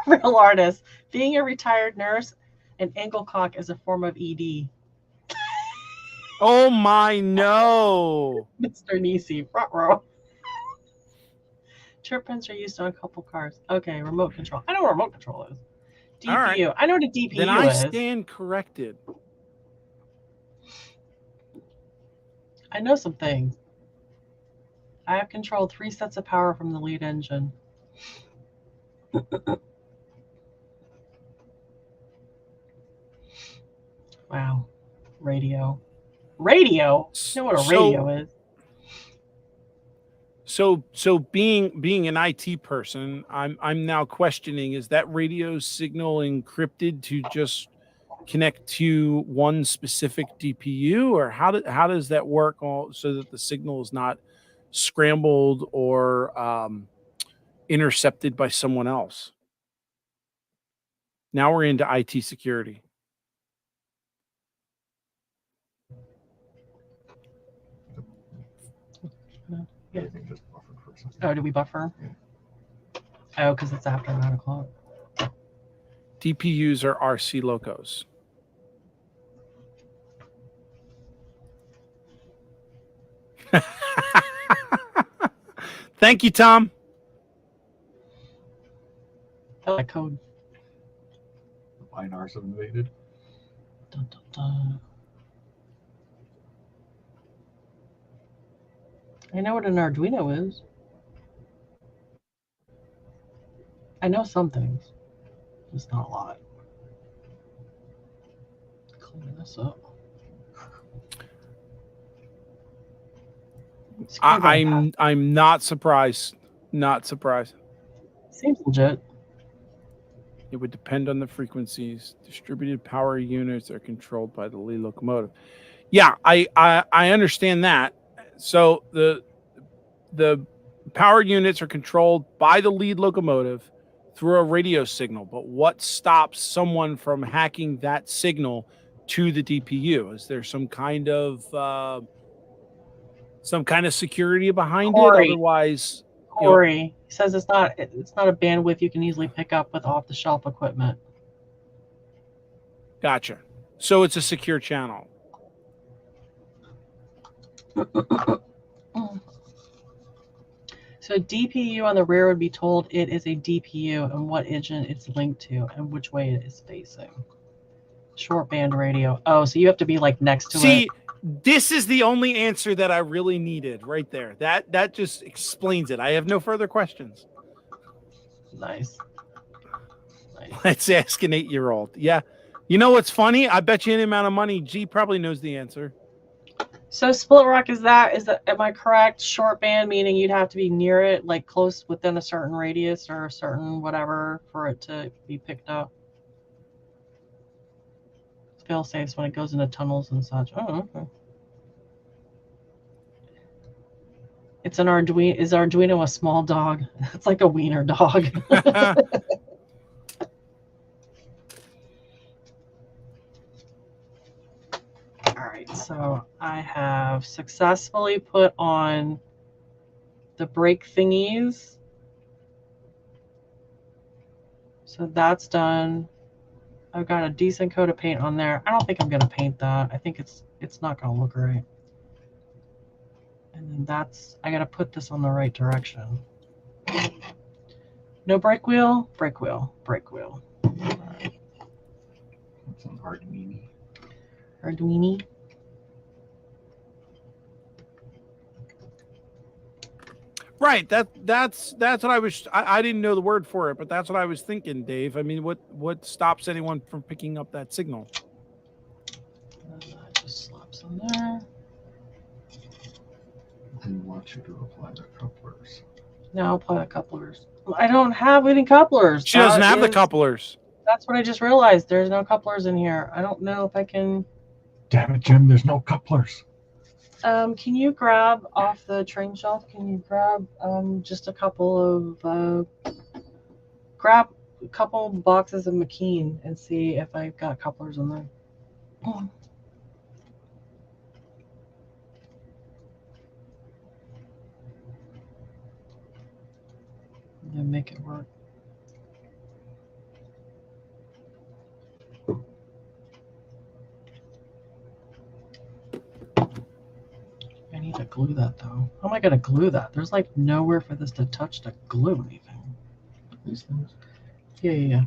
B: Real artist. Being a retired nurse, an ankle cock is a form of ED.
A: Oh my no.
B: Mr. Nisi, front row. Trip pins are used on a couple cars. Okay, remote control. I know what remote control is. DPU.
A: All right.
B: I know what a DPU
A: Then I
B: is.
A: stand corrected.
B: I know some things. I have controlled 3 sets of power from the lead engine. Wow. Radio. Radio? You know what a radio is.
A: So being an IT person, I'm now questioning, is that radio signal encrypted to just connect to one specific DPU, or how does that work so that the signal is not scrambled or intercepted by someone else? Now we're into IT security.
B: Yeah.
C: Everything just buffered for a second.
B: Oh, did we buffer? Oh, because it's after 9 o'clock.
A: DPUs are RC locos. Thank you, Tom.
B: I like code.
C: The binars have invaded.
B: Dun, dun, dun. I know what an Arduino is. I know some things. Just not a lot. Clean this up.
A: I'm not surprised. Not surprised.
B: Seems legit.
A: It would depend on the frequencies. Distributed power units are controlled by the lead locomotive. Yeah, I understand that. So the power units are controlled by the lead locomotive through a radio signal. But what stops someone from hacking that signal to the DPU? Is there some kind of security behind
B: Corey.
A: it? Otherwise,
B: Corey says it's not a bandwidth you can easily pick up with off-the-shelf equipment.
A: gotcha. So it's a secure channel.
B: So DPU on the rear would be told it is a DPU and what engine it's linked to and which way it is facing. Short band radio. Oh, so you have to be like next to it.
A: See, this is the only answer that I really needed right there. That just explains it. I have no further questions.
B: Nice.
A: Let's ask an 8-year-old. Yeah. You know what's funny? I bet you any amount of money, G probably knows the answer.
B: So Split Rock, is that am I correct? Short band meaning you'd have to be near it, like close within a certain radius or a certain whatever for it to be picked up. Fail safes when it goes into tunnels and such. Oh, okay. It's an Arduino. Is Arduino a small dog? It's like a wiener dog. All right, so I have successfully put on the brake thingies. So that's done. I've got a decent coat of paint on there. I don't think I'm gonna paint that. I think it's not gonna look right. And then that's, I gotta put this on the right direction. No brake wheel, brake wheel, brake wheel.
C: It's an Arduino.
B: Arduino.
A: Right. That's what I was. I didn't know the word for it, but that's what I was thinking, Dave. I mean, what stops anyone from picking up that signal?
B: Just slaps on there.
C: And you want you to apply the couplers.
B: Now I'll apply the couplers. I don't have any couplers.
A: She doesn't
B: That
A: have the
B: is-
A: couplers.
B: That's what I just realized. There's no couplers in here. I don't know if I can.
C: Damn it, Jim, there's no couplers.
B: Can you grab off the train shelf? Can you grab just a couple of grab a couple boxes of McKean and see if I've got couplers in there? And make it work. I need to glue that though. How am I gonna glue that? There's like nowhere for this to touch to glue anything.
C: These things.
B: Yeah.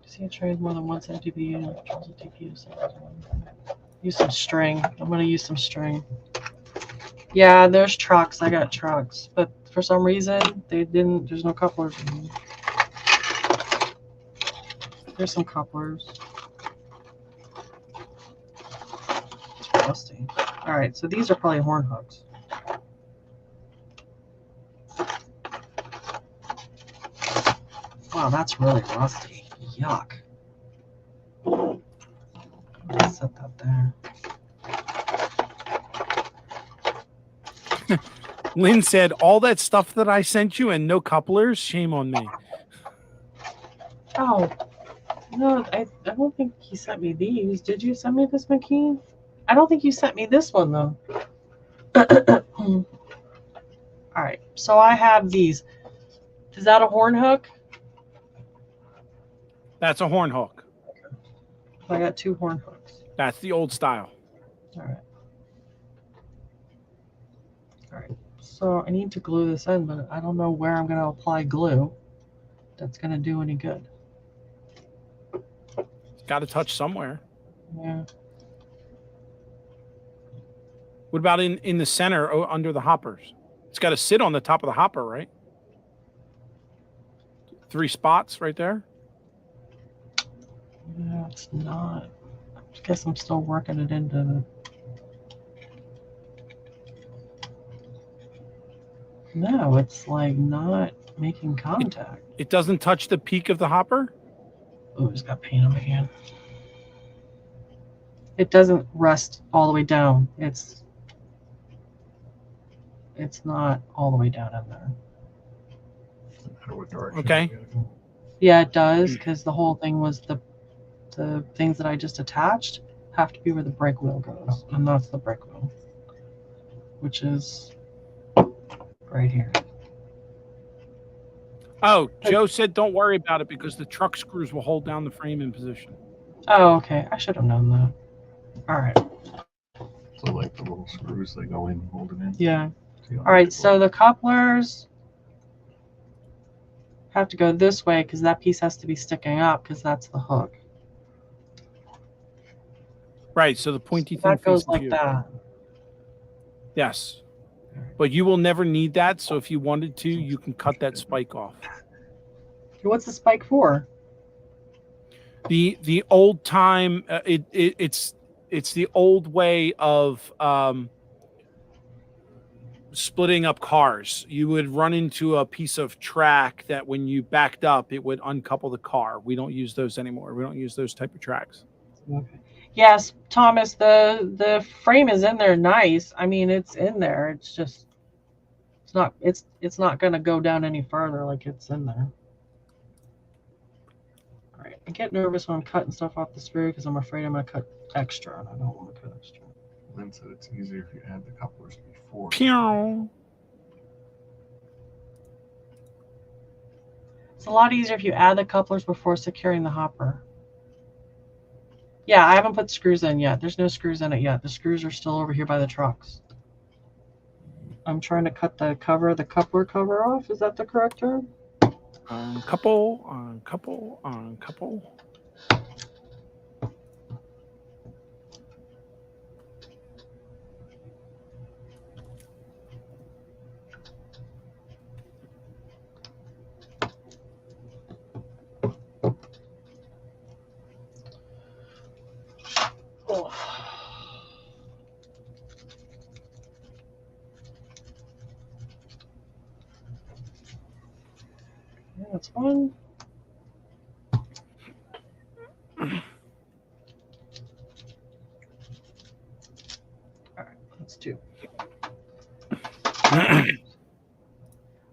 B: See, it trains more than one set of TPU and controls the TPU. Use some string. I'm gonna use some string. Yeah, there's trucks. I got trucks, but for some reason they didn't. There's no couplers. There's some couplers. It's rusty. All right, so these are probably horn hooks. Wow, that's really rusty. Yuck. Let's set that there.
A: Lynn said, "All that stuff that I sent you and no couplers. Shame on me."
B: Oh, no, I don't think he sent me these. Did you send me this, McKean? I don't think you sent me this one, though. All right, so I have these. Is that a horn hook?
A: That's a horn hook.
B: I got two horn hooks.
A: That's the old style.
B: All right. All right. So I need to glue this in, but I don't know where I'm going to apply glue that's going to do any good.
A: It's got to touch somewhere.
B: Yeah.
A: What about in the center under the hoppers? It's got to sit on the top of the hopper, right? 3 spots right there.
B: Yeah, it's not. I guess I'm still working it into the. No, it's like not making contact.
A: It doesn't touch the peak of the hopper.
B: Oh, it's got paint on my hand. It doesn't rest all the way down. It's not all the way down in there.
C: No matter what direction
A: Okay.
C: you gotta go.
B: Yeah, it does, because the whole thing was the things that I just attached have to be where the brake wheel goes, and that's the brake wheel, which is right here.
A: Oh, Joe said, "Don't worry about it because the truck screws will hold down the frame in position."
B: Oh, okay. I should have known that. All right.
C: So like the little screws, they go in and hold it in.
B: Yeah.
C: See how
B: All right.
C: much
B: So the couplers have to go this way because that piece has to be sticking up because that's the hook.
A: Right. So the pointy
B: So
A: thing
B: that goes
A: faces
B: like
A: you.
B: that.
A: Yes. But you will never need that. So if you wanted to, you can cut that spike off.
B: What's the spike for?
A: The old time it's the old way of splitting up cars. You would run into a piece of track that when you backed up, it would uncouple the car. We don't use those anymore. We don't use those type of tracks.
B: Okay. Yes, Thomas, the frame is in there nice. I mean, it's in there. It's just it's not going to go down any further like it's in there. All right. I get nervous when I'm cutting stuff off the screw because I'm afraid I'm going to cut extra and I don't want to cut extra.
C: Lynn said it's easier if you add the couplers before.
A: Pew.
B: It's a lot easier if you add the couplers before securing the hopper. Yeah, I haven't put screws in yet. There's no screws in it yet. The screws are still over here by the trucks. I'm trying to cut the cover, the coupler cover off. Is that the correct term?
A: Couple.
B: Oh. Yeah, that's one. All right, that's two.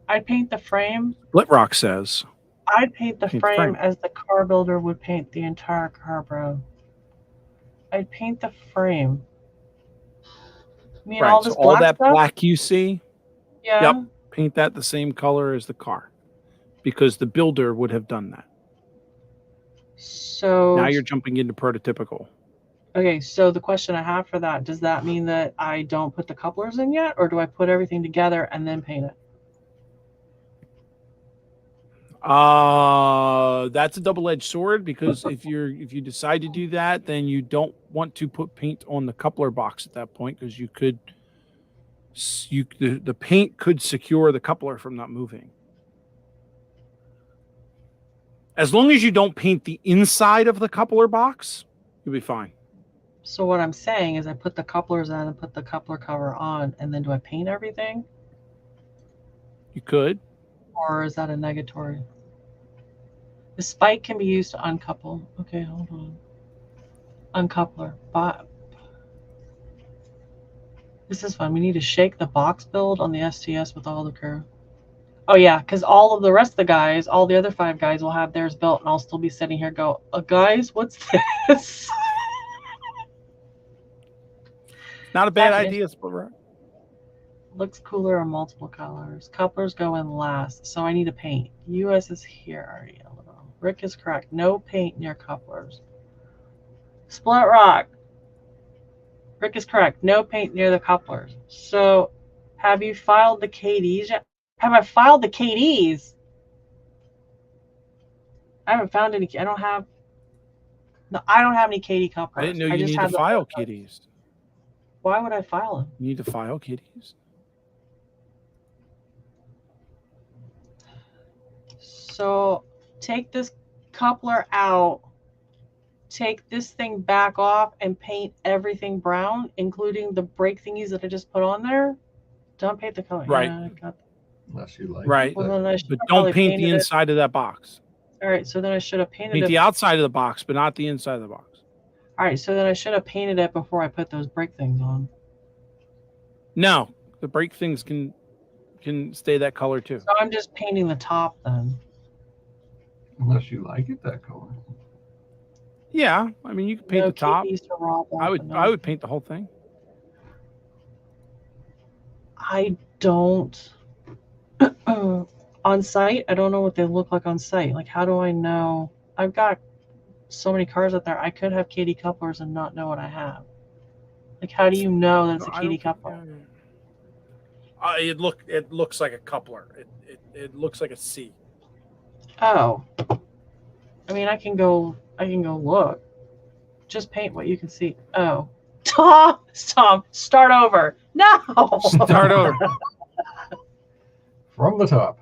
B: I'd paint the frame.
A: Blitrock says.
B: I'd paint the
A: Paint the
B: frame
A: frame.
B: as the car builder would paint the entire car, bro. I'd paint the frame. I mean, all
A: Right.
B: this
A: So all that
B: stuff?
A: black you see,
B: Yeah.
A: Yep. paint that the same color as the car, because the builder would have done that.
B: So
A: Now you're jumping into prototypical.
B: okay. So the question I have for that, does that mean that I don't put the couplers in yet, or do I put everything together and then paint it?
A: That's a double-edged sword, because if you decide to do that, then you don't want to put paint on the coupler box at that point, because the paint could secure the coupler from not moving. As long as you don't paint the inside of the coupler box, you'll be fine.
B: So what I'm saying is I put the couplers in and put the coupler cover on, and then do I paint everything,
A: You could.
B: or is that a negatory? The spike can be used to uncouple. Okay, hold on. Uncoupler. This is fun. We need to shake the box build on the STS with all the crew. Oh yeah, because all of the rest of the guys, all the other 5 guys will have theirs built, and I'll still be sitting here go, guys, what's this?
A: Not a bad
B: That is-
A: idea, Split.
B: Looks cooler in multiple colors. Couplers go in last, so I need to paint. US is here already. Rick is correct. No paint near couplers. Split Rock. Rick is correct. No paint near the couplers. So, have you filed the KDs yet? Have I filed the KDs? I haven't found any. I don't have any KD couplers.
A: I didn't know you
B: just
A: need to
B: have the-
A: file kitties.
B: Why would I file them?
A: You need to file kitties.
B: So take this coupler out, take this thing back off, and paint everything brown, including the brake thingies that I just put on there. Don't paint the color.
A: Right.
B: Yeah, I got that.
C: Unless you like
A: Right.
C: it.
B: Well, then I should
A: But
B: have
A: don't
B: probably
A: paint the
B: painted it.
A: inside of that box.
B: All right, so then I should have painted
A: Paint
B: it.
A: the outside of the box, but not the inside of the box.
B: All right, so then I should have painted it before I put those brake things on.
A: No, the brake things can stay that color too.
B: So I'm just painting the top then.
C: Unless you like it that color.
A: Yeah, I mean you can paint
B: No
A: the top.
B: KDs to rob off
A: I would
B: and
A: I would paint the whole thing.
B: I don't. On site, I don't know what they look like on site. Like, how do I know? I've got so many cars out there. I could have KD couplers and not know what I have. Like, how do you know that it's a
A: No, I
B: KD
A: don't
B: coupler?
A: think- It looks like a coupler. It looks like a C.
B: Oh, I mean, I can go look. Just paint what you can see. Oh, Tom, start over. No.
A: Start over.
C: From the top.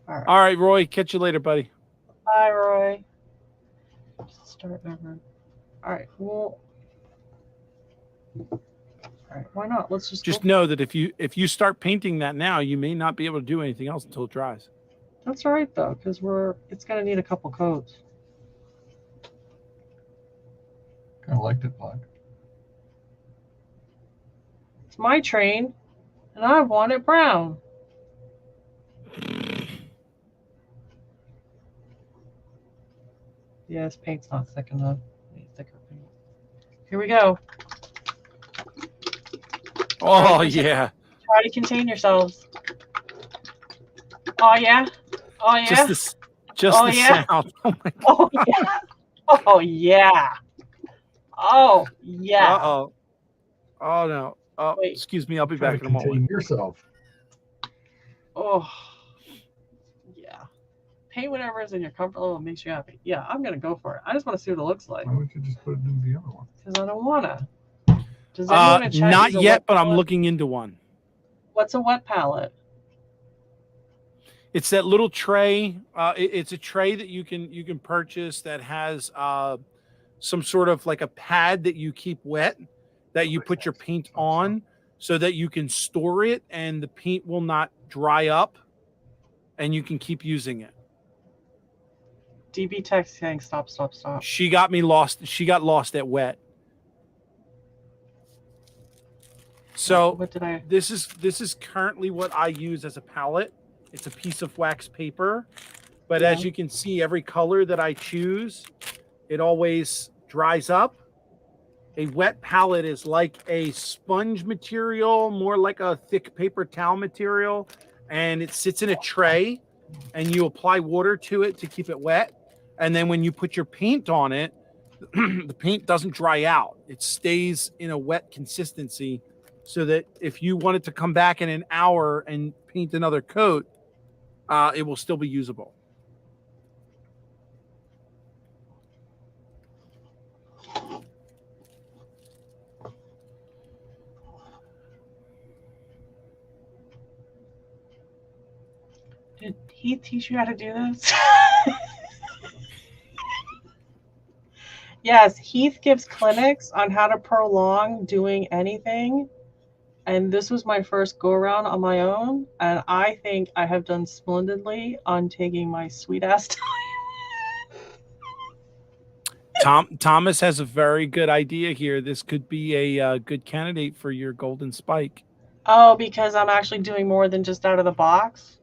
B: All right.
A: All right, Roy. Catch you later, buddy.
B: Bye, Roy. Start over. All right. Well. All right. Why not? Let's
A: Just know that if you start painting that now, you may not be able to do anything else until it dries.
B: That's all right though, because it's gonna need a couple coats.
C: Kind of liked it black.
B: It's my train, and I want it brown. Yeah, this paint's not thick enough. Need thicker paint. Here we go.
A: Oh yeah.
B: Try to contain yourselves. Oh yeah. Oh yeah.
A: Just
B: Oh,
A: the
B: yeah.
A: sound. Oh my
B: Oh yeah. Oh yeah. Oh yeah.
A: Uh-oh. Oh no. Oh,
B: Wait.
A: excuse me. I'll be
C: Try
A: back
C: to
A: in a moment.
C: contain yourself.
B: Oh yeah. Paint whatever is in your comfort level and makes you happy. Yeah, I'm gonna go for it. I just want to see what it looks like
C: Why don't you just put it in the other one?
B: because I don't wanna. Does anyone in chat
A: Not
B: use a
A: yet,
B: wet
A: but I'm
B: palette?
A: looking into one.
B: What's a wet palette?
A: It's that little tray. It's a tray that you can purchase that has some sort of like a pad that you keep wet that you put your paint on so that you can store it and the paint will not dry up and you can keep using it.
B: DB text saying stop.
A: She got me lost. She got lost at wet. So
B: What did I?
A: this is currently what I use as a palette. It's a piece of wax paper, but as
B: Yeah.
A: you can see, every color that I choose, it always dries up. A wet palette is like a sponge material, more like a thick paper towel material, and it sits in a tray, and you apply water to it to keep it wet. And then when you put your paint on it, the paint doesn't dry out. It stays in a wet consistency so that if you wanted to come back in an hour and paint another coat, it will still be usable.
B: Did he teach you how to do this? Yes, Heath gives clinics on how to prolong doing anything. And this was my first go around on my own. And I think I have done splendidly on taking my sweet ass time.
A: Thomas has a very good idea here. This could be a good candidate for your golden spike.
B: Oh, because I'm actually doing more than just out of the box.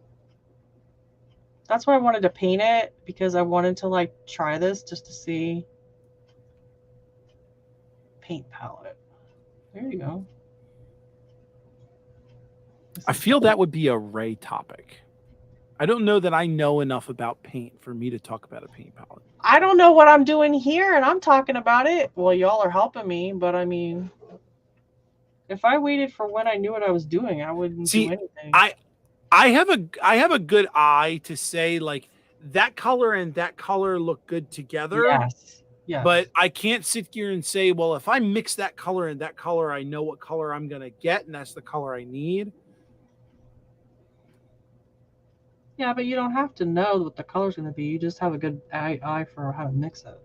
B: That's why I wanted to paint it, because I wanted to like try this just to see. Paint palette. There you go.
A: I feel that would be a Ray topic. I don't know that I know enough about paint for me to talk about a paint palette.
B: I don't know what I'm doing here, and I'm talking about it. Well, y'all are helping me, but I mean, if I waited for when I knew what I was doing, I wouldn't
A: See,
B: do anything.
A: I have a good eye to say like that color and that color look good together.
B: Yes. Yes.
A: But I can't sit here and say, well, if I mix that color and that color, I know what color I'm going to get, and that's the color I need.
B: Yeah, but you don't have to know what the color's going to be. You just have a good eye for how to mix it.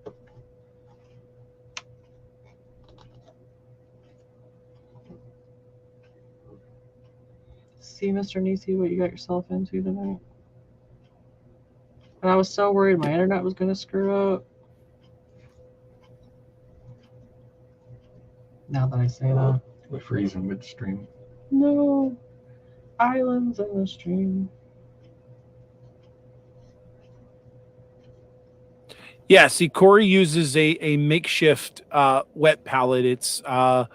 B: See, Mr. Nisi, what you got yourself into tonight? And I was so worried my internet was going to screw up. Now that I say that.
C: We freeze in midstream.
B: No. Islands in the stream.
A: Yeah, see, Corey uses a makeshift wet palette. It's a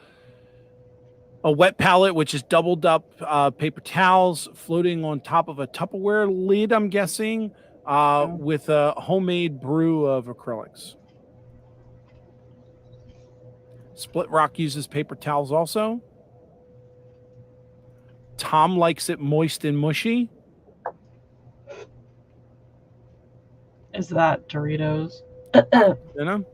A: wet palette which is doubled up paper towels floating on top of a Tupperware lid, I'm guessing, with a homemade brew of acrylics. Split Rock uses paper towels also. Tom likes it moist and mushy.
B: Is that Doritos?
A: You know?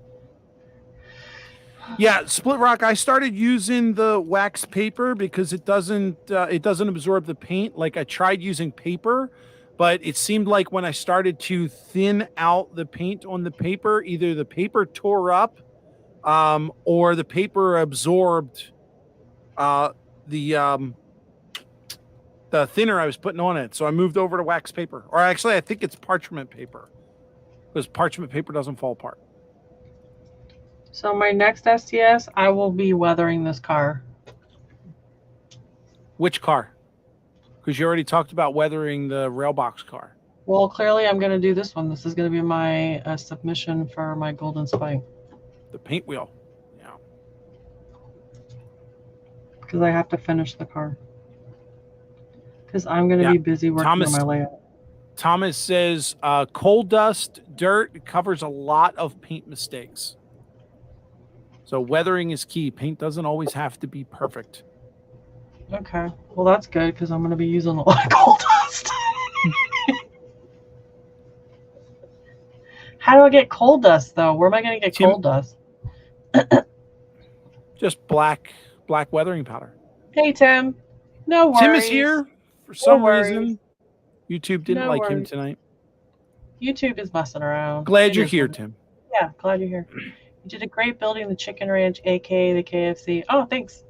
A: Yeah, Split Rock. I started using the wax paper because it doesn't absorb the paint. Like I tried using paper, but it seemed like when I started to thin out the paint on the paper, either the paper tore up, or the paper absorbed the thinner I was putting on it. So I moved over to wax paper, or actually, I think it's parchment paper, because parchment paper doesn't fall apart.
B: So my next STS, I will be weathering this car.
A: Which car? Because you already talked about weathering the Railbox car.
B: Well, clearly I'm going to do this one. This is going to be my submission for my golden spike.
A: The paint wheel. Yeah.
B: Because I have to finish the car. Because I'm going to be busy working on my layout.
A: Thomas says coal dust, dirt covers a lot of paint mistakes. So weathering is key. Paint doesn't always have to be perfect.
B: Okay. Well, that's good because I'm going to be using a lot of coal dust. How do I get coal dust, though? Where am I going to get
A: Tim-
B: coal dust?
A: Just black weathering powder.
B: Hey, Tim. No worries.
A: Tim is here for some
B: worries.
A: reason. YouTube didn't
B: No
A: like him
B: worries.
A: tonight.
B: YouTube is messing around.
A: Glad
B: It
A: you're
B: is
A: here,
B: what it-
A: Tim.
B: Yeah, glad you're here. You did a great building the chicken ranch, aka the KFC. Oh, thanks.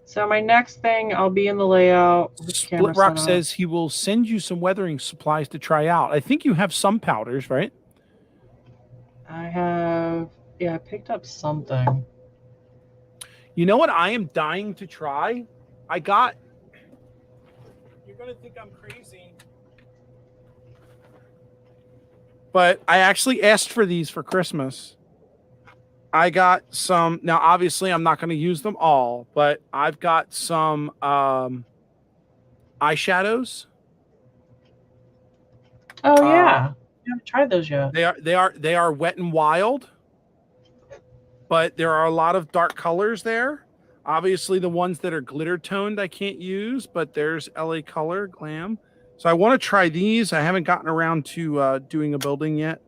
B: So my next thing, I'll be in the layout. With the camera
A: Split Rock
B: set up.
A: says he will send you some weathering supplies to try out. I think you have some powders, right?
B: I have, yeah, I picked up something.
A: You know what I am dying to try? I got. You're going to think I'm crazy. But I actually asked for these for Christmas. I got some. Now, obviously, I'm not going to use them all, but I've got some eyeshadows.
B: Oh yeah, I haven't tried those yet.
A: They are Wet and Wild, but there are a lot of dark colors there. Obviously, the ones that are glitter toned I can't use, but there's LA Color Glam. So I want to try these. I haven't gotten around to doing a building yet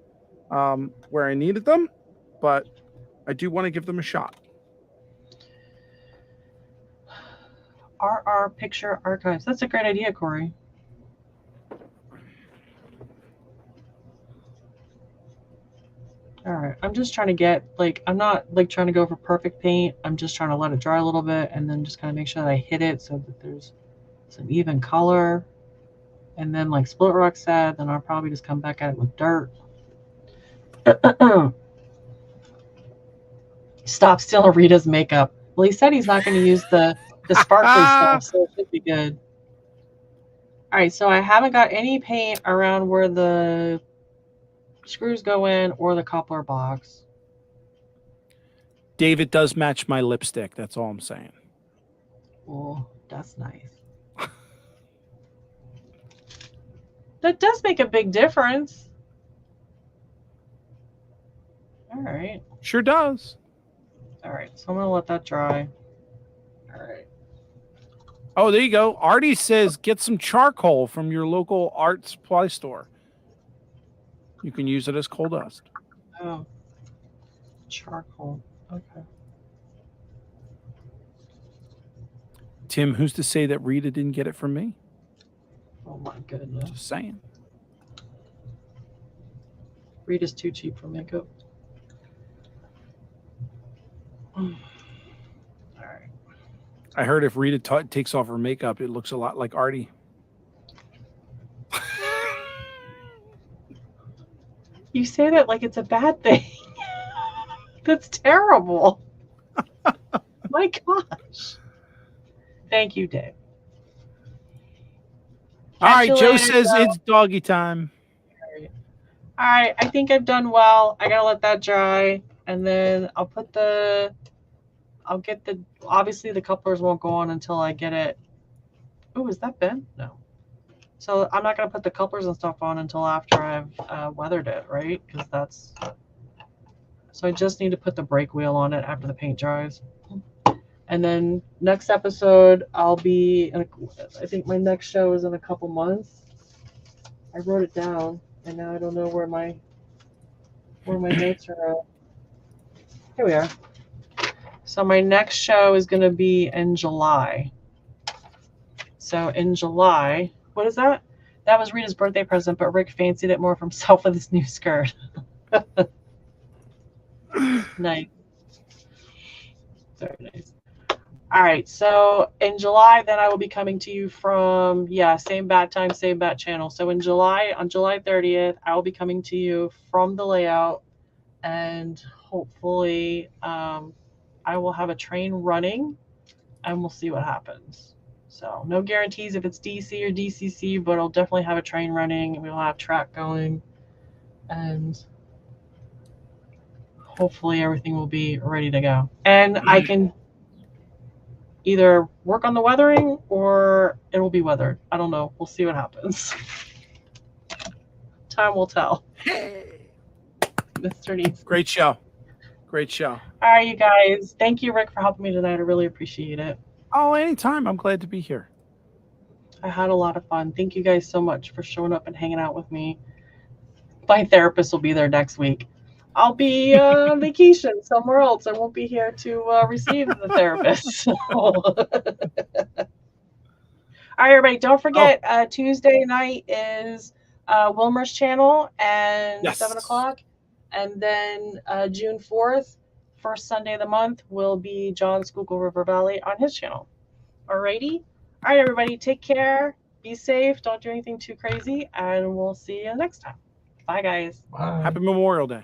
A: where I needed them, but I do want to give them a shot.
B: RR Picture Archives. That's a great idea, Corey. All right, I'm just trying to get, like, I'm not like trying to go for perfect paint. I'm just trying to let it dry a little bit and then just kind of make sure that I hit it so that there's some even color. And then, like Split Rock said, then I'll probably just come back at it with dirt. Stop stealing Rita's makeup. Well, he said he's not going to use the sparkly stuff, so it should be good. All right, so I haven't got any paint around where the screws go in or the coupler box.
A: David does match my lipstick. That's all I'm saying.
B: Oh, that's nice. That does make a big difference. All right.
A: Sure does.
B: All right, so I'm going to let that dry. All right.
A: Oh, there you go. Artie says get some charcoal from your local art supply store. You can use it as coal dust.
B: Oh, charcoal. Okay.
A: Tim, who's to say that Rita didn't get it from me?
B: Oh my goodness.
A: Just saying.
B: Rita's too cheap for makeup. All right.
A: I heard if Rita takes off her makeup, it looks a lot like Artie.
B: You say that like it's a bad thing. That's terrible. My gosh. Thank you, Dave.
A: All right,
B: Catch you
A: Joe
B: later,
A: says
B: Joe.
A: it's doggy time.
B: All right, I think I've done well. I gotta let that dry, and then I'll get the. Obviously, the couplers won't go on until I get it. Oh, is that Ben? No. So I'm not gonna put the couplers and stuff on until after I've weathered it, right? Because that's. So I just need to put the brake wheel on it after the paint dries. And then next episode, I'll be. I think my next show is in a couple months. I wrote it down, and now I don't know where my notes are at. Here we are. So my next show is going to be in July. So in July, what is that? That was Rita's birthday present, but Rick fancied it more for himself with his new skirt. Nice. Very nice. All right, so in July, then I will be coming to you from, same bat time, same bat channel. So in July, on July 30th, I will be coming to you from the layout, and hopefully I will have a train running, and we'll see what happens. So no guarantees if it's DC or DCC, but I'll definitely have a train running, and we'll have track going, and hopefully everything will be ready to go. And I can either work on the weathering or it will be weathered. I don't know. We'll see what happens. Time will tell. Mr. Neese.
A: Great show. Great show.
B: All right, you guys. Thank you, Rick, for helping me tonight. I really appreciate it.
A: Oh, anytime. I'm glad to be here.
B: I had a lot of fun. Thank you guys so much for showing up and hanging out with me. My therapist will be there next week. I'll be on vacation somewhere else. I won't be here to receive the therapist. All right, everybody. Don't forget, Tuesday night is Wilmer's channel and
A: Yes.
B: 7 o'clock. And then June 4th, first Sunday of the month, will be John Schuylkill River Valley on his channel. Alrighty. All right, everybody. Take care. Be safe. Don't do anything too crazy. And we'll see you next time. Bye, guys.
C: Bye.
A: Happy Memorial Day.